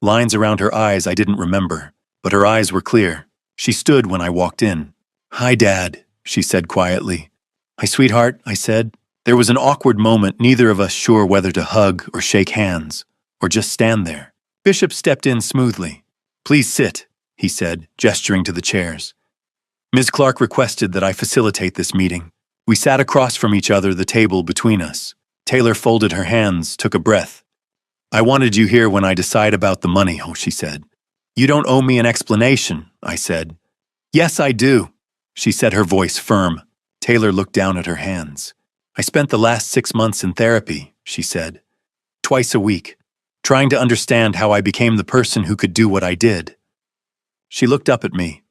Lines around her eyes I didn't remember, but her eyes were clear. She stood when I walked in. Hi, Dad, she said quietly. Hi, sweetheart, I said. There was an awkward moment, neither of us sure whether to hug or shake hands, or just stand there. Bishop stepped in smoothly. Please sit, he said, gesturing to the chairs. Ms. Clark requested that I facilitate this meeting. We sat across from each other, the table between us. Taylor folded her hands, took a breath. I wanted you here when I decide about the money, she said. You don't owe me an explanation, I said. Yes, I do, she said, her voice firm. Taylor looked down at her hands. I spent the last 6 months in therapy, she said. Twice a week, trying to understand how I became the person who could do what I did. She looked up at me.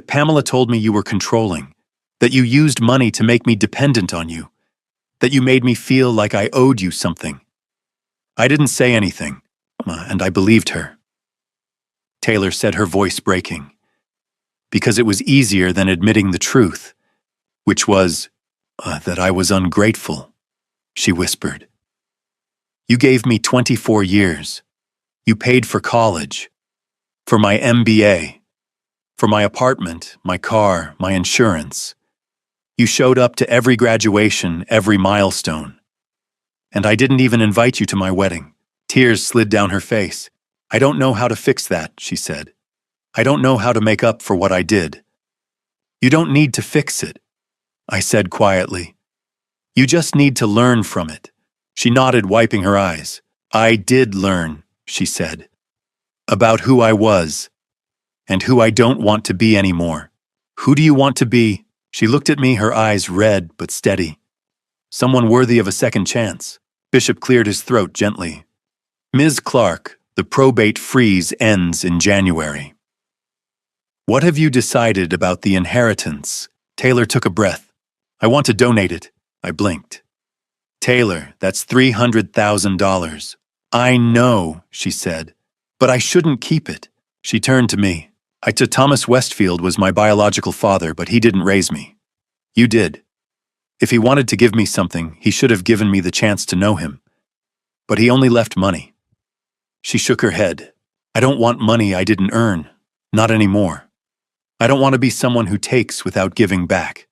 Pamela told me you were controlling, that you used money to make me dependent on you, that you made me feel like I owed you something. I didn't say anything, and I believed her. Taylor said, her voice breaking. Because it was easier than admitting the truth, which was that I was ungrateful, she whispered. You gave me 24 years. You paid for college, for my MBA, for my apartment, my car, my insurance. You showed up to every graduation, every milestone. And I didn't even invite you to my wedding. Tears slid down her face. I don't know how to fix that, she said. I don't know how to make up for what I did. You don't need to fix it, I said quietly. You just need to learn from it. She nodded, wiping her eyes. I did learn, she said, about who I was and who I don't want to be anymore. Who do you want to be? She looked at me, her eyes red but steady. someone worthy of a second chance. Bishop cleared his throat gently. Ms. Clark, the probate freeze ends in January. What have you decided about the inheritance? Taylor took a breath. I want to donate it. I blinked. Taylor, that's $300,000. I know, she said, but I shouldn't keep it. She turned to me. Thomas Westfield was my biological father, but he didn't raise me. You did. If he wanted to give me something, he should have given me the chance to know him. But he only left money. She shook her head. I don't want money I didn't earn. Not anymore. I don't want to be someone who takes without giving back.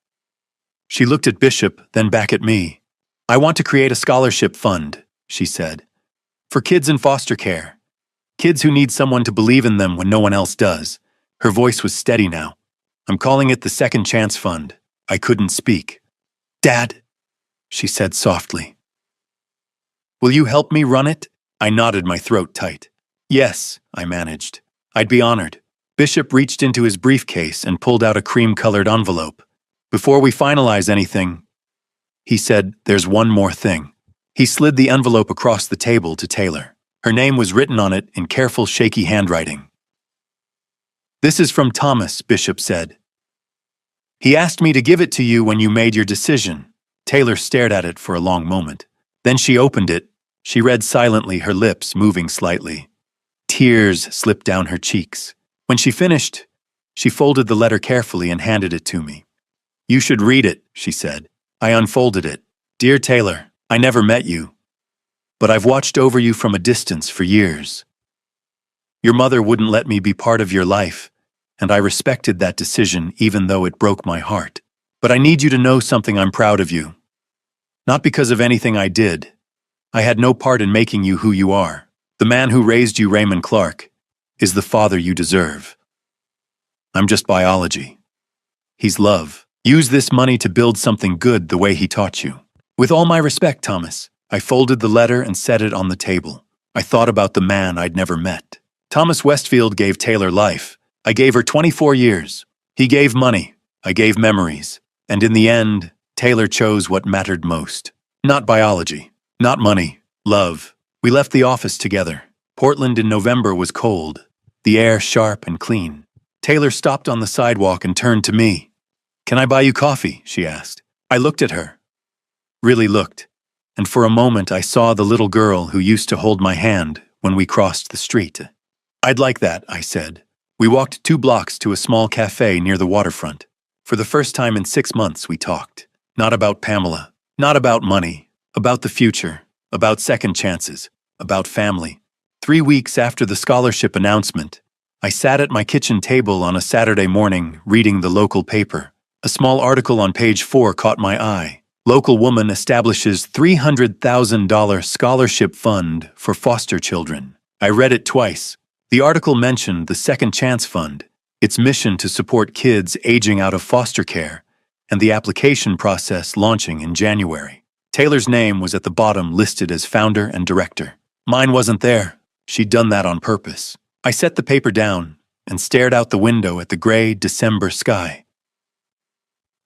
She looked at Bishop, then back at me. I want to create a scholarship fund, she said, for kids in foster care. Kids who need someone to believe in them when no one else does. Her voice was steady now. I'm calling it the Second Chance Fund. I couldn't speak. Dad, she said softly. Will you help me run it? I nodded, my throat tight. Yes, I managed. I'd be honored. Bishop reached into his briefcase and pulled out a cream-colored envelope. Before we finalize anything, he said, there's one more thing. He slid the envelope across the table to Taylor. Her name was written on it in careful, shaky handwriting. This is from Thomas, Bishop said. He asked me to give it to you when you made your decision. Taylor stared at it for a long moment. Then she opened it. She read silently, her lips moving slightly. Tears slipped down her cheeks. When she finished, she folded the letter carefully and handed it to me. You should read it, she said. I unfolded it. Dear Taylor, I never met you, but I've watched over you from a distance for years. Your mother wouldn't let me be part of your life, and I respected that decision even though it broke my heart. But I need you to know something. I'm proud of you. Not because of anything I did. I had no part in making you who you are. The man who raised you, Raymond Clark, is the father you deserve. I'm just biology. He's love. Use this money to build something good the way he taught you. With all my respect, Thomas. I folded the letter and set it on the table. I thought about the man I'd never met. Thomas Westfield gave Taylor life. I gave her 24 years. He gave money. I gave memories. And in the end, Taylor chose what mattered most. Not biology. Not money. Love. We left the office together. Portland in November was cold. The air sharp and clean. Taylor stopped on the sidewalk and turned to me. Can I buy you coffee? She asked. I looked at her. Really looked. And for a moment I saw the little girl who used to hold my hand when we crossed the street. I'd like that, I said. We walked 2 blocks to a small cafe near the waterfront. For the first time in 6 months we talked. Not about Pamela. Not about money. About the future. About second chances. About family. 3 weeks after the scholarship announcement, I sat at my kitchen table on a Saturday morning reading the local paper. A small article on page 4 caught my eye. Local woman establishes $300,000 scholarship fund for foster children. I read it twice. The article mentioned the Second Chance Fund, its mission to support kids aging out of foster care, and the application process launching in January. Taylor's name was at the bottom, listed as founder and director. Mine wasn't there. She'd done that on purpose. I set the paper down and stared out the window at the gray December sky.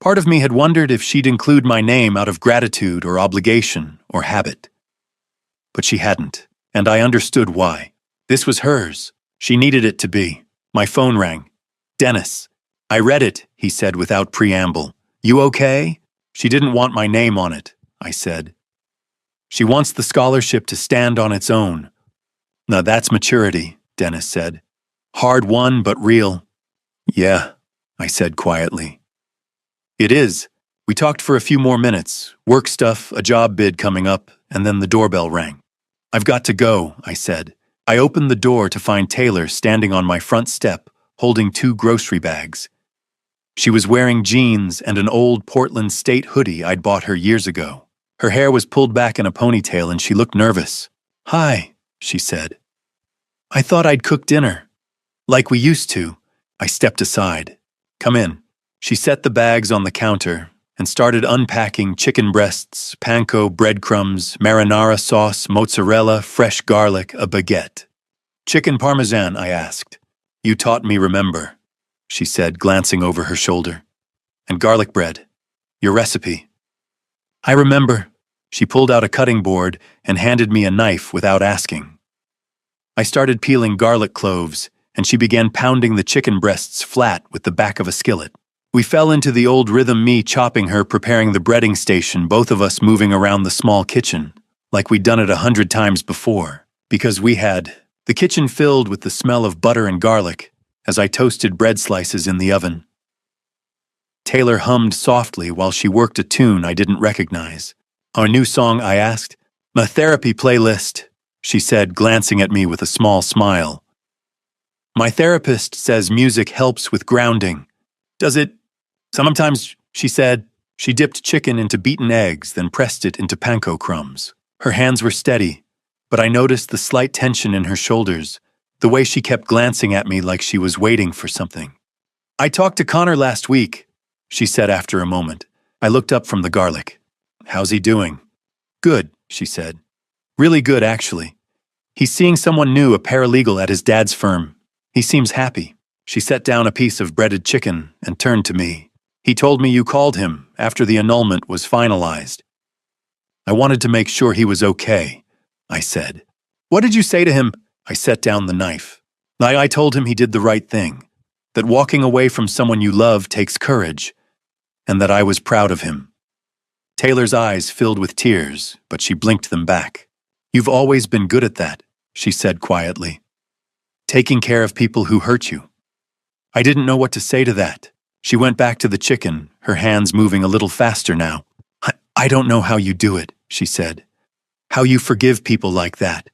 Part of me had wondered if she'd include my name out of gratitude or obligation or habit. But she hadn't, and I understood why. This was hers. She needed it to be. My phone rang. Dennis. I read it, he said without preamble. You okay? She didn't want my name on it, I said. She wants the scholarship to stand on its own. Now that's maturity, Dennis said. Hard won, but real. Yeah, I said quietly. It is. We talked for a few more minutes, work stuff, a job bid coming up, and then the doorbell rang. I've got to go, I said. I opened the door to find Taylor standing on my front step, holding 2 grocery bags. She was wearing jeans and an old Portland State hoodie I'd bought her years ago. Her hair was pulled back in a ponytail and she looked nervous. Hi, she said. I thought I'd cook dinner. Like we used to. I stepped aside. Come in. She set the bags on the counter and started unpacking chicken breasts, panko, breadcrumbs, marinara sauce, mozzarella, fresh garlic, a baguette. Chicken parmesan, I asked. You taught me, remember, she said, glancing over her shoulder. And garlic bread. Your recipe. I remember. She pulled out a cutting board and handed me a knife without asking. I started peeling garlic cloves, and she began pounding the chicken breasts flat with the back of a skillet. We fell into the old rhythm, me chopping, her preparing the breading station, both of us moving around the small kitchen, like we'd done it 100 times before, because we had. The kitchen filled with the smell of butter and garlic as I toasted bread slices in the oven. Taylor hummed softly while she worked a tune I didn't recognize. Our new song, I asked. My therapy playlist, she said, glancing at me with a small smile. My therapist says music helps with grounding. Does it? Sometimes, she said. She dipped chicken into beaten eggs, then pressed it into panko crumbs. Her hands were steady, but I noticed the slight tension in her shoulders, the way she kept glancing at me like she was waiting for something. I talked to Connor last week, she said after a moment. I looked up from the garlic. How's he doing? Good, she said. Really good, actually. He's seeing someone new, a paralegal at his dad's firm. He seems happy. She set down a piece of breaded chicken and turned to me. He told me you called him after the annulment was finalized. I wanted to make sure he was okay, I said. What did you say to him? I set down the knife. I told him he did the right thing, that walking away from someone you love takes courage, and that I was proud of him. Taylor's eyes filled with tears, but she blinked them back. You've always been good at that, she said quietly. Taking care of people who hurt you. I didn't know what to say to that. She went back to the chicken, her hands moving a little faster now. I don't know how you do it, she said. How you forgive people like that.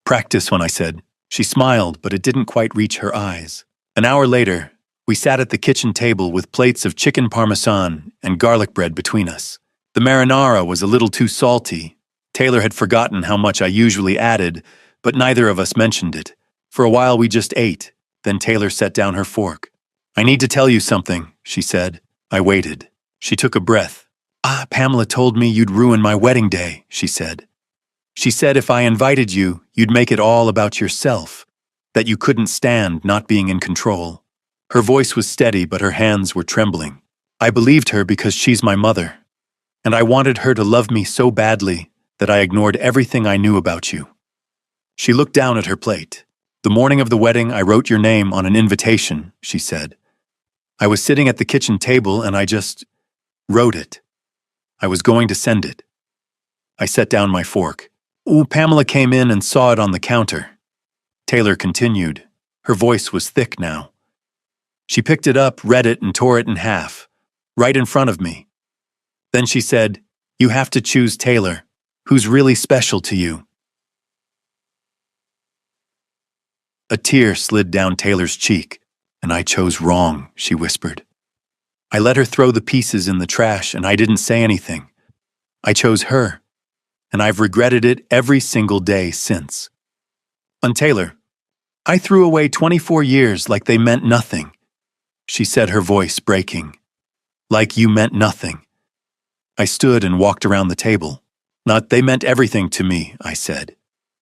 Practice, when I said. She smiled, but it didn't quite reach her eyes. An hour later, we sat at the kitchen table with plates of chicken parmesan and garlic bread between us. The marinara was a little too salty. Taylor had forgotten how much I usually added, but neither of us mentioned it. For a while we just ate, then Taylor set down her fork. I need to tell you something, she said. I waited. She took a breath. Pamela told me you'd ruin my wedding day, she said. She said if I invited you, you'd make it all about yourself, that you couldn't stand not being in control. Her voice was steady, but her hands were trembling. I believed her because she's my mother, and I wanted her to love me so badly that I ignored everything I knew about you. She looked down at her plate. The morning of the wedding, I wrote your name on an invitation, she said. I was sitting at the kitchen table and I just wrote it. I was going to send it. I set down my fork. Pamela came in and saw it on the counter. Taylor continued. Her voice was thick now. She picked it up, read it, and tore it in half, right in front of me. Then she said, You have to choose Taylor, who's really special to you. A tear slid down Taylor's cheek, and I chose wrong, she whispered. I let her throw the pieces in the trash, and I didn't say anything. I chose her, and I've regretted it every single day since. On Taylor, I threw away 24 years like they meant nothing, she said, her voice breaking. Like you meant nothing. I stood and walked around the table. Not they meant everything to me, I said.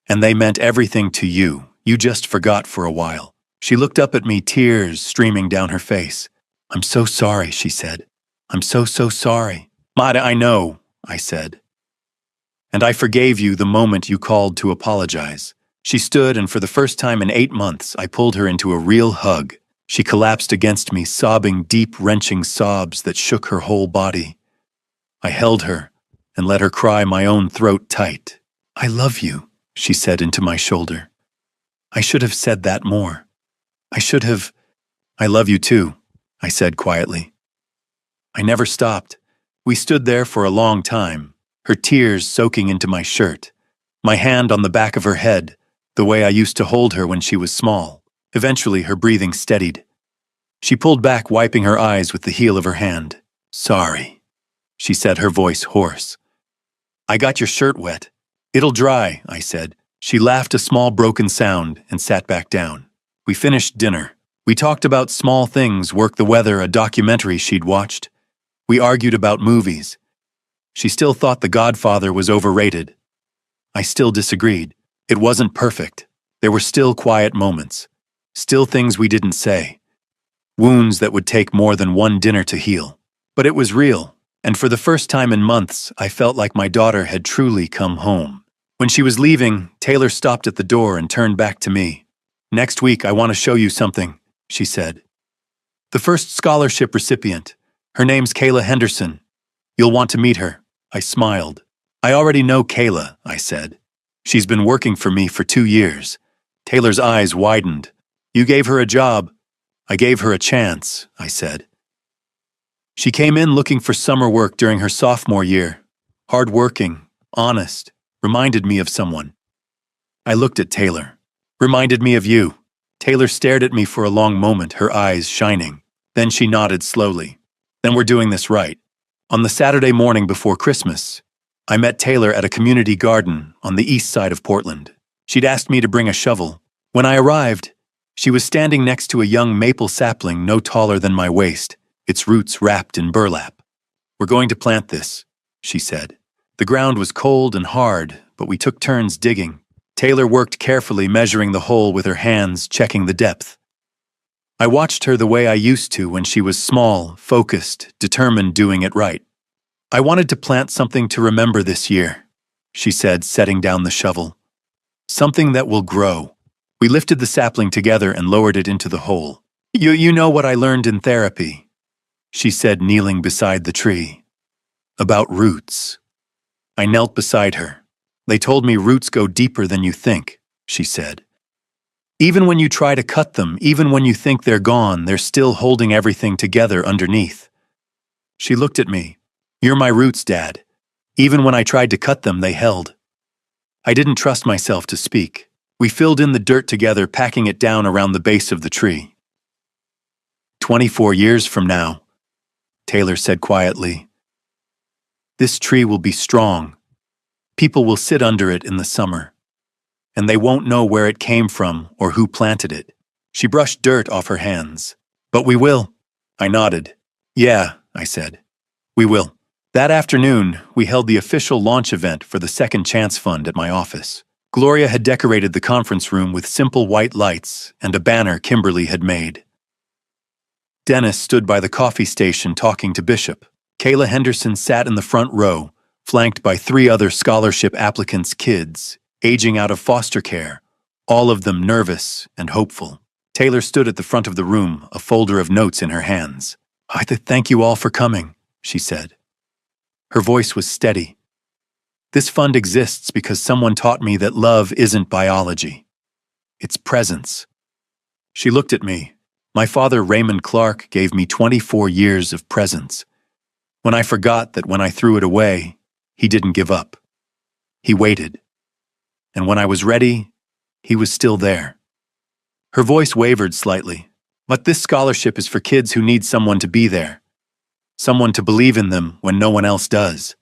And they meant everything to you. You just forgot for a while. She looked up at me, tears streaming down her face. I'm so sorry, she said. I'm so sorry. Mada, I know, I said. And I forgave you the moment you called to apologize. She stood, and for the first time in 8 months, I pulled her into a real hug. She collapsed against me, sobbing deep, wrenching sobs that shook her whole body. I held her and let her cry my own throat tight. I love you, she said into my shoulder. I should have said that more. I love you too, I said quietly. I never stopped. We stood there for a long time, her tears soaking into my shirt, my hand on the back of her head, the way I used to hold her when she was small. Eventually, her breathing steadied. She pulled back, wiping her eyes with the heel of her hand. Sorry, she said, her voice hoarse. I got your shirt wet. It'll dry, I said. She laughed a small broken sound and sat back down. We finished dinner. We talked about small things, work, the weather, a documentary she'd watched. We argued about movies. She still thought The Godfather was overrated. I still disagreed. It wasn't perfect. There were still quiet moments. Still things we didn't say. Wounds that would take more than one dinner to heal. But it was real. And for the first time in months, I felt like my daughter had truly come home. When she was leaving, Taylor stopped at the door and turned back to me. "Next week, I want to show you something," she said. "The first scholarship recipient. Her name's Kayla Henderson. You'll want to meet her." I smiled. "I already know Kayla," I said. "She's been working for me for 2 years." Taylor's eyes widened. "You gave her a job." "I gave her a chance," I said. She came in looking for summer work during her sophomore year. Hard-working, honest, reminded me of someone. I looked at Taylor. "Reminded me of you." Taylor stared at me for a long moment, her eyes shining. Then she nodded slowly. "Then we're doing this right." On the Saturday morning before Christmas, I met Taylor at a community garden on the east side of Portland. She'd asked me to bring a shovel. When I arrived, she was standing next to a young maple sapling no taller than my waist, its roots wrapped in burlap. "We're going to plant this," she said. The ground was cold and hard, but we took turns digging. Taylor worked carefully, measuring the hole with her hands, checking the depth. I watched her the way I used to when she was small, focused, determined, doing it right. "I wanted to plant something to remember this year," she said, setting down the shovel. "Something that will grow." We lifted the sapling together and lowered it into the hole. You know what I learned in therapy," she said, kneeling beside the tree. "About roots." I knelt beside her. "They told me roots go deeper than you think," she said. "Even when you try to cut them, even when you think they're gone, they're still holding everything together underneath." She looked at me. "You're my roots, Dad. Even when I tried to cut them, they held." I didn't trust myself to speak. We filled in the dirt together, packing it down around the base of the tree. 24 years from now," Taylor said quietly, "this tree will be strong. People will sit under it in the summer, and they won't know where it came from or who planted it." She brushed dirt off her hands. "But we will." I nodded. "Yeah," I said. "We will." That afternoon, we held the official launch event for the Second Chance Fund at my office. Gloria had decorated the conference room with simple white lights and a banner Kimberly had made. Dennis stood by the coffee station talking to Bishop. Kayla Henderson sat in the front row, flanked by 3 other scholarship applicants' kids, aging out of foster care, all of them nervous and hopeful. Taylor stood at the front of the room, a folder of notes in her hands. "I thank you all for coming," she said. Her voice was steady. "This fund exists because someone taught me that love isn't biology. It's presence." She looked at me. "My father, Raymond Clark, gave me 24 years of presence. When I forgot that when I threw it away, he didn't give up. He waited. And when I was ready, he was still there." Her voice wavered slightly. "But this scholarship is for kids who need someone to be there. Someone to believe in them when no one else does."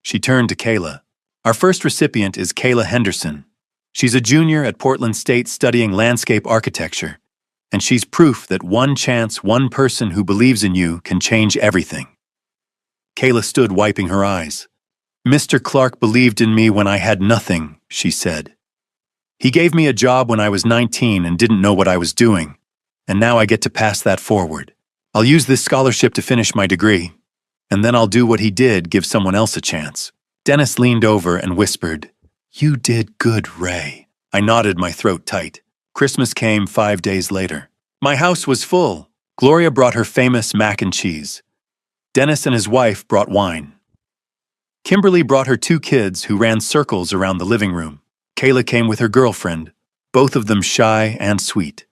She turned to Kayla. "Our first recipient is Kayla Henderson. She's a junior at Portland State studying landscape architecture, and she's proof that one chance, one person who believes in you can change everything." Kayla stood wiping her eyes. "Mr. Clark believed in me when I had nothing," she said. "He gave me a job when I was 19 and didn't know what I was doing, and now I get to pass that forward. I'll use this scholarship to finish my degree, and then I'll do what he did, give someone else a chance." Dennis leaned over and whispered, "You did good, Ray." I nodded, my throat tight. Christmas came 5 days later. My house was full. Gloria brought her famous mac and cheese. Dennis and his wife brought wine. Kimberly brought her 2 kids who ran circles around the living room. Kayla came with her girlfriend, both of them shy and sweet.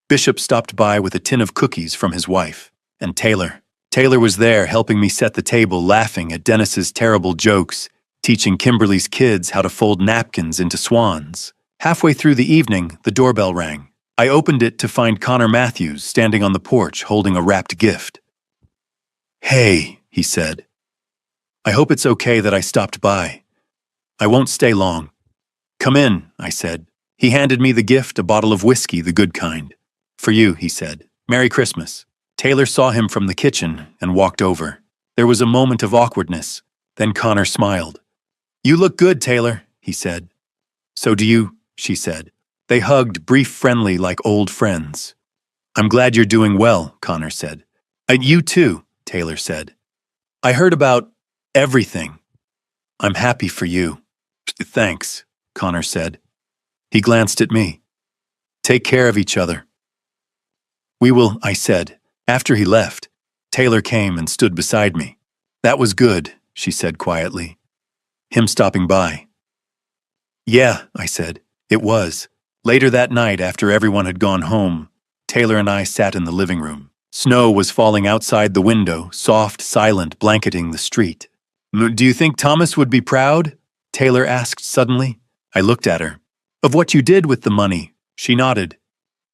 Bishop stopped by with a tin of cookies from his wife. And Taylor. Taylor was there helping me set the table, laughing at Dennis's terrible jokes, teaching Kimberly's kids how to fold napkins into swans. Halfway through the evening, the doorbell rang. I opened it to find Connor Matthews standing on the porch holding a wrapped gift. "Hey," he said. "I hope it's okay that I stopped by. I won't stay long." "Come in," I said. He handed me the gift, a bottle of whiskey, the good kind. "For you," he said. "Merry Christmas." Taylor saw him from the kitchen and walked over. There was a moment of awkwardness. Then Connor smiled. "You look good, Taylor," he said. "So do you," she said. They hugged, brief, friendly, like old friends. "I'm glad you're doing well," Connor said. "You too," Taylor said. I heard about everything. I'm happy for you. Thanks, Connor said. He glanced at me. Take care of each other. We will, I said. After he left, Taylor came and stood beside me. That was good, she said quietly. Him stopping by. Yeah, I said. It was. Later that night, after everyone had gone home, Taylor and I sat in the living room. Snow was falling outside the window, soft, silent, blanketing the street. Do you think Thomas would be proud? Taylor asked suddenly. I looked at her. Of what you did with the money, she nodded.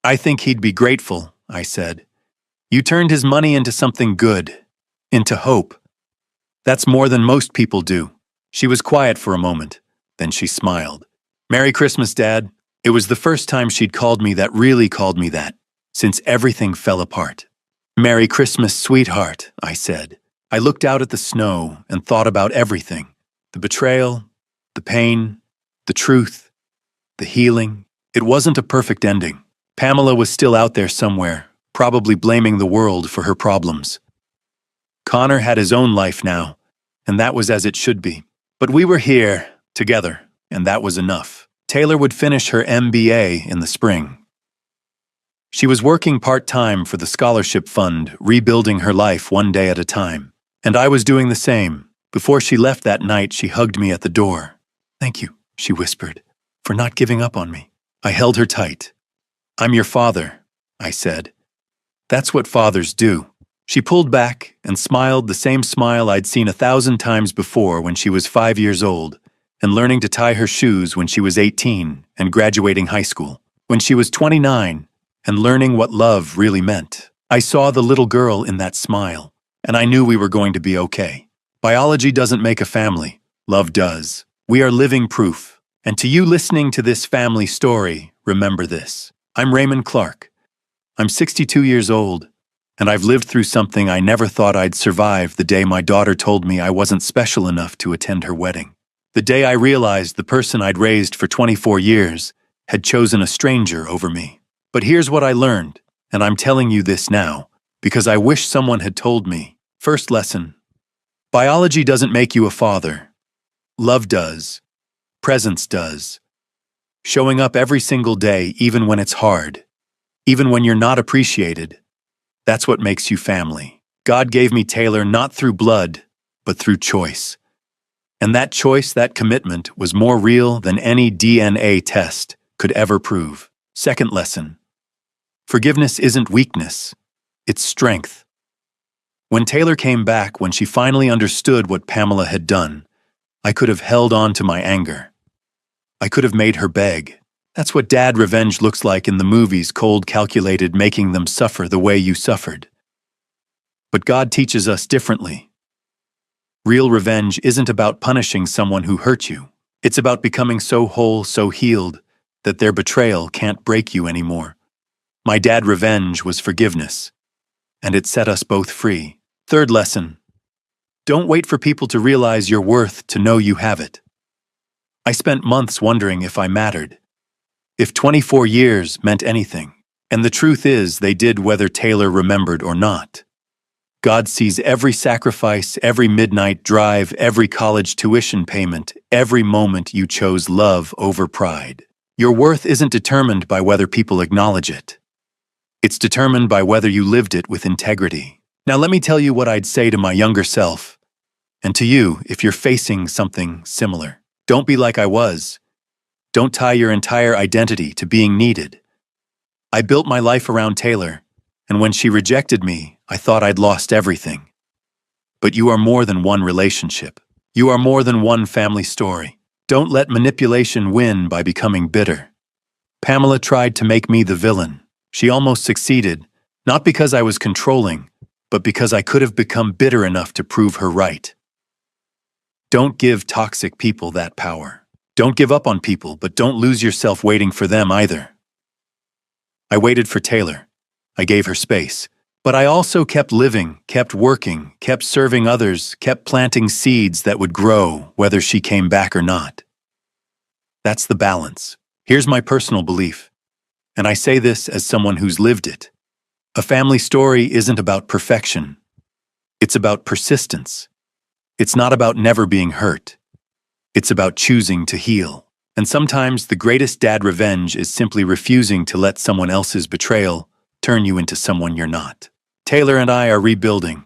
I think he'd be grateful, I said. You turned his money into something good, into hope. That's more than most people do. She was quiet for a moment. Then she smiled. Merry Christmas, Dad. It was the first time she'd called me that, really called me that, since everything fell apart. Merry Christmas, sweetheart, I said. I looked out at the snow and thought about everything. The betrayal, the pain, the truth, the healing. It wasn't a perfect ending. Pamela was still out there somewhere, probably blaming the world for her problems. Connor had his own life now, and that was as it should be. But we were here, together, and that was enough. Taylor would finish her MBA in the spring. She was working part-time for the scholarship fund, rebuilding her life one day at a time. And I was doing the same. Before she left that night, she hugged me at the door. Thank you, she whispered, for not giving up on me. I held her tight. I'm your father, I said. That's what fathers do. She pulled back and smiled the same smile I'd seen 1,000 times before when she was 5 years old, and learning to tie her shoes when she was 18 and graduating high school, when she was 29 and learning what love really meant. I saw the little girl in that smile, and I knew we were going to be okay. Biology doesn't make a family. Love does. We are living proof. And to you listening to this family story, remember this. I'm Raymond Clark. I'm 62 years old, and I've lived through something I never thought I'd survive the day my daughter told me I wasn't special enough to attend her wedding. The day I realized the person I'd raised for 24 years had chosen a stranger over me. But here's what I learned, and I'm telling you this now, because I wish someone had told me. First lesson. Biology doesn't make you a father. Love does. Presence does. Showing up every single day, even when it's hard, even when you're not appreciated, that's what makes you family. God gave me Taylor not through blood, but through choice. And that choice, that commitment, was more real than any DNA test could ever prove. Second lesson. Forgiveness isn't weakness, it's strength. When Taylor came back, when she finally understood what Pamela had done, I could have held on to my anger. I could have made her beg. That's what dad revenge looks like in the movies, cold, calculated, making them suffer the way you suffered. But God teaches us differently. Real revenge isn't about punishing someone who hurt you. It's about becoming so whole, so healed, that their betrayal can't break you anymore. My dad revenge was forgiveness, and it set us both free. Third lesson. Don't wait for people to realize your worth to know you have it. I spent months wondering if I mattered, if 24 years meant anything. And the truth is, they did, whether Taylor remembered or not. God sees every sacrifice, every midnight drive, every college tuition payment, every moment you chose love over pride. Your worth isn't determined by whether people acknowledge it. It's determined by whether you lived it with integrity. Now let me tell you what I'd say to my younger self, and to you if you're facing something similar. Don't be like I was. Don't tie your entire identity to being needed. I built my life around Taylor, and when she rejected me, I thought I'd lost everything. But you are more than one relationship. You are more than one family story. Don't let manipulation win by becoming bitter. Pamela tried to make me the villain. She almost succeeded, not because I was controlling, but because I could have become bitter enough to prove her right. Don't give toxic people that power. Don't give up on people, but don't lose yourself waiting for them either. I waited for Taylor. I gave her space. But I also kept living, kept working, kept serving others, kept planting seeds that would grow whether she came back or not. That's the balance. Here's my personal belief, and I say this as someone who's lived it. A family story isn't about perfection. It's about persistence. It's not about never being hurt. It's about choosing to heal. And sometimes the greatest dad revenge is simply refusing to let someone else's betrayal turn you into someone you're not. Taylor and I are rebuilding.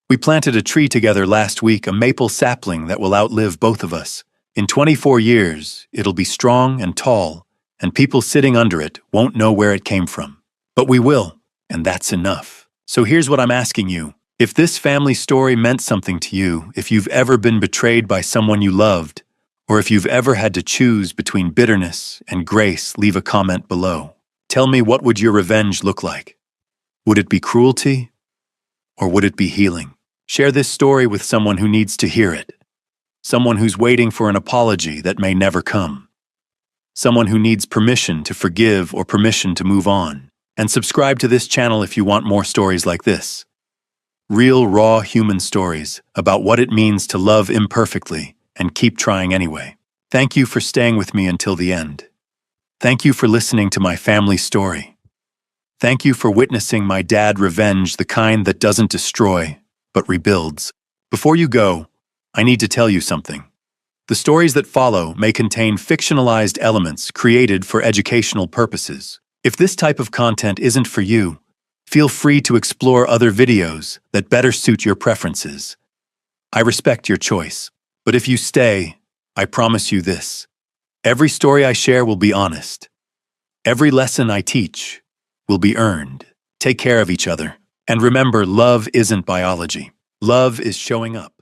We planted a tree together last week, a maple sapling that will outlive both of us. In 24 years, it'll be strong and tall, and people sitting under it won't know where it came from. But we will, and that's enough. So here's what I'm asking you. If this family story meant something to you, if you've ever been betrayed by someone you loved, or if you've ever had to choose between bitterness and grace, leave a comment below. Tell me, what would your revenge look like? Would it be cruelty? Or would it be healing? Share this story with someone who needs to hear it. Someone who's waiting for an apology that may never come. Someone who needs permission to forgive or permission to move on. And subscribe to this channel if you want more stories like this. Real, raw human stories about what it means to love imperfectly and keep trying anyway. Thank you for staying with me until the end. Thank you for listening to my family story. Thank you for witnessing my dad revenge, the kind that doesn't destroy, but rebuilds. Before you go, I need to tell you something. The stories that follow may contain fictionalized elements created for educational purposes. If this type of content isn't for you, feel free to explore other videos that better suit your preferences. I respect your choice. But if you stay, I promise you this. Every story I share will be honest. Every lesson I teach will be earned. Take care of each other. And remember, love isn't biology. Love is showing up.